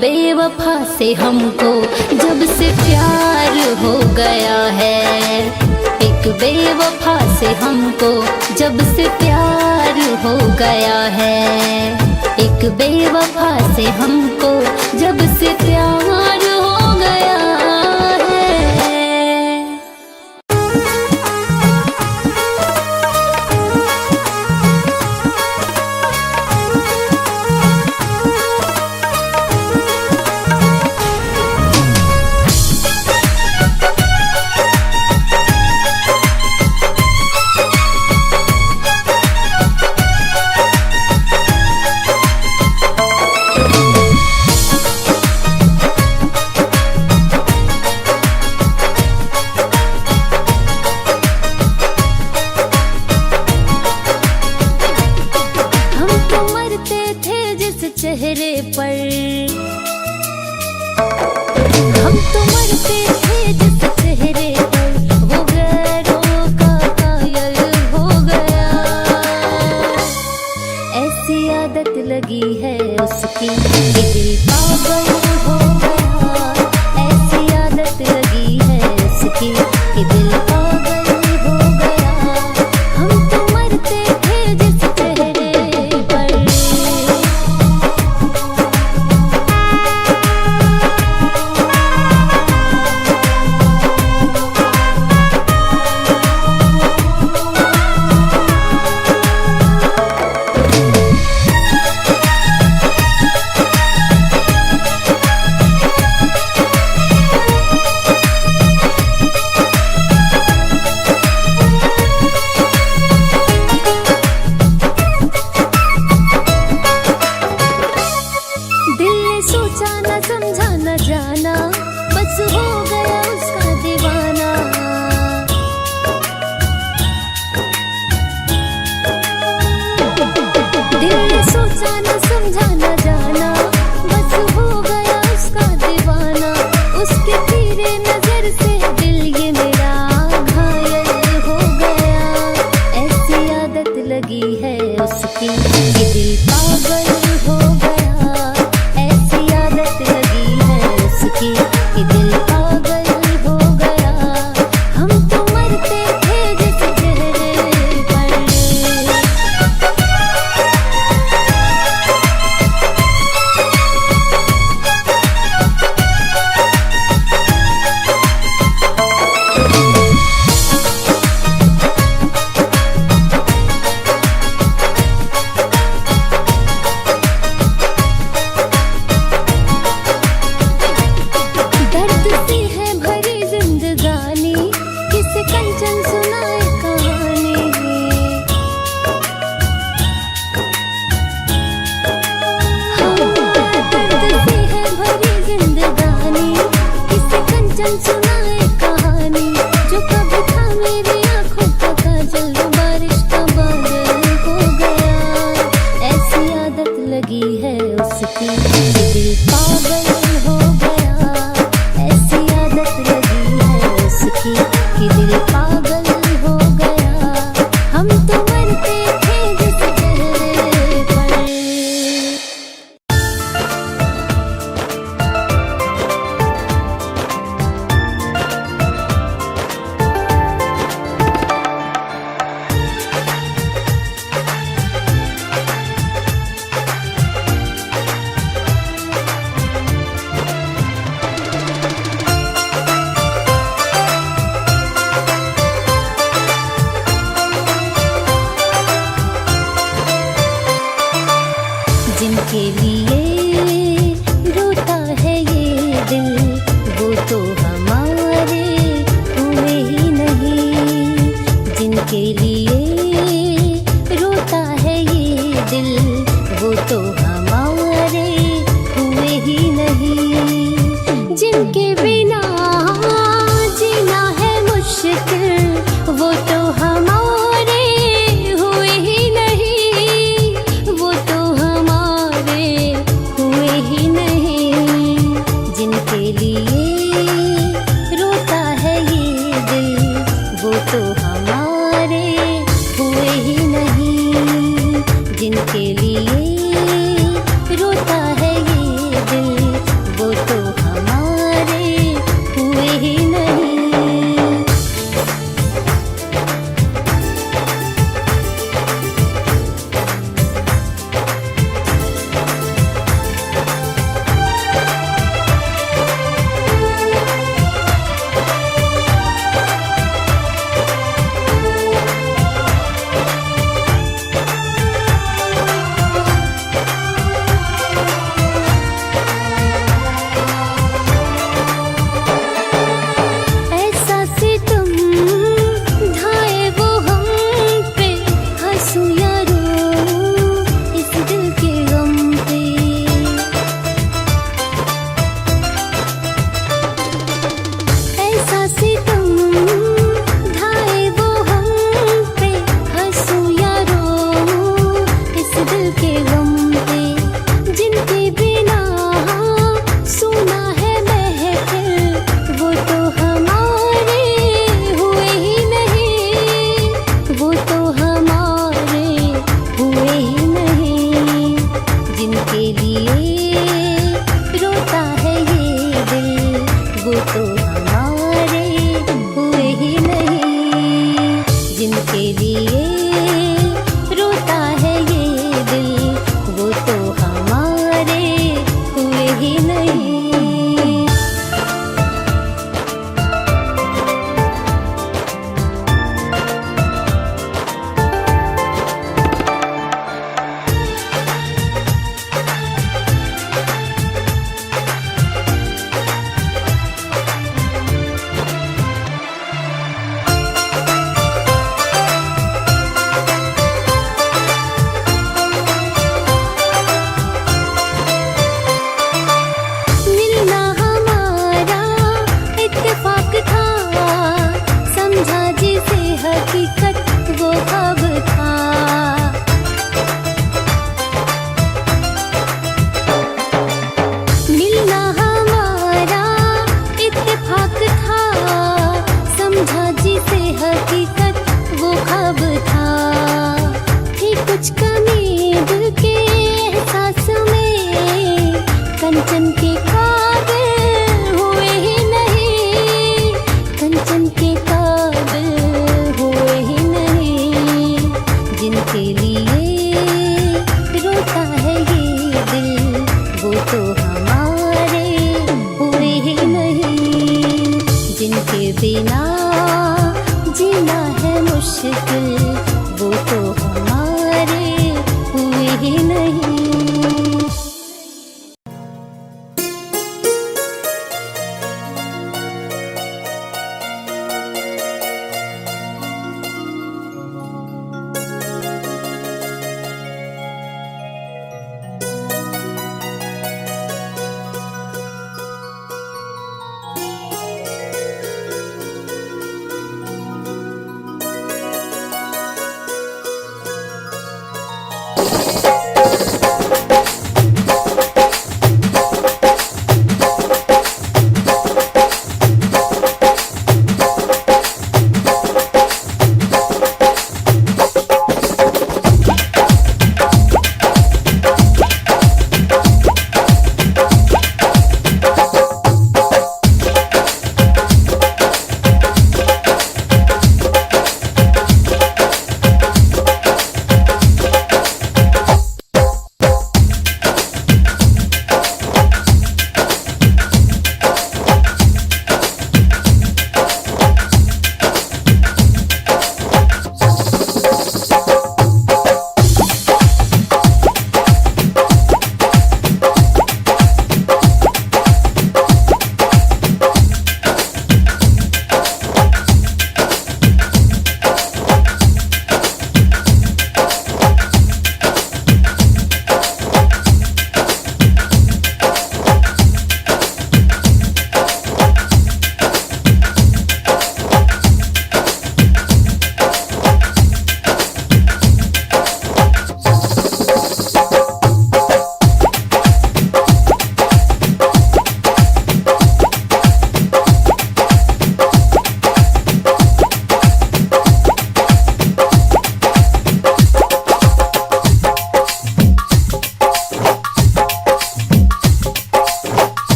बेवफा से हमको जब से प्यार हो गया है। एक बेवफा से हमको जब से प्यार हो गया है। एक बेवफा से हमको जब से प्यार हो गया है। चेहरे पर हम तो मरते थे जिस चेहरे पर वो गैरों का कायल हो गया। ऐसी आदत लगी है उसकी कि दिल पागल हो गया। ऐसी आदत लगी है उसकी कि दिल पागल हो गया। हम तो मरते थे जिस चेहरे पर। उसकी, ये दिल पागल हो गया, ऐसी आदत लगी है उसकी, ये दिल पागल हो गया, हम तो मरते थे जिस चेहरे पर। दर्द सी है भरी जिंदगानी, किसे कंचन सुनाए कहानी। दर्द सी है भरी जिंदगानी, किसे कंचन सुनाए कहानी। जो कभी था मेरी आंखों का काजल, वो बारिश का बादल हो गया, ऐसी आदत लगी है उसकी, ये दिल पागल हो गया, ऐसी आदत लगी है उसकी, कि दिल पागल हो गया, हम तो मरते थे जिस चेहरे पर। जिनके लिए रोता है ये दिल, वो तो हमारे हुए ही नहीं। जिनके लिए रोता है ये दिल, वो तो हमारे हुए ही नहीं। जिनके बिना जीना है मुश्किल, वो तो हमारे हुए ही नहीं, वो तो हमारे हुए ही नहीं। जिनके लिए रोता है ये दिल, वो तो हमारे हुए ही नहीं। जिनके लिए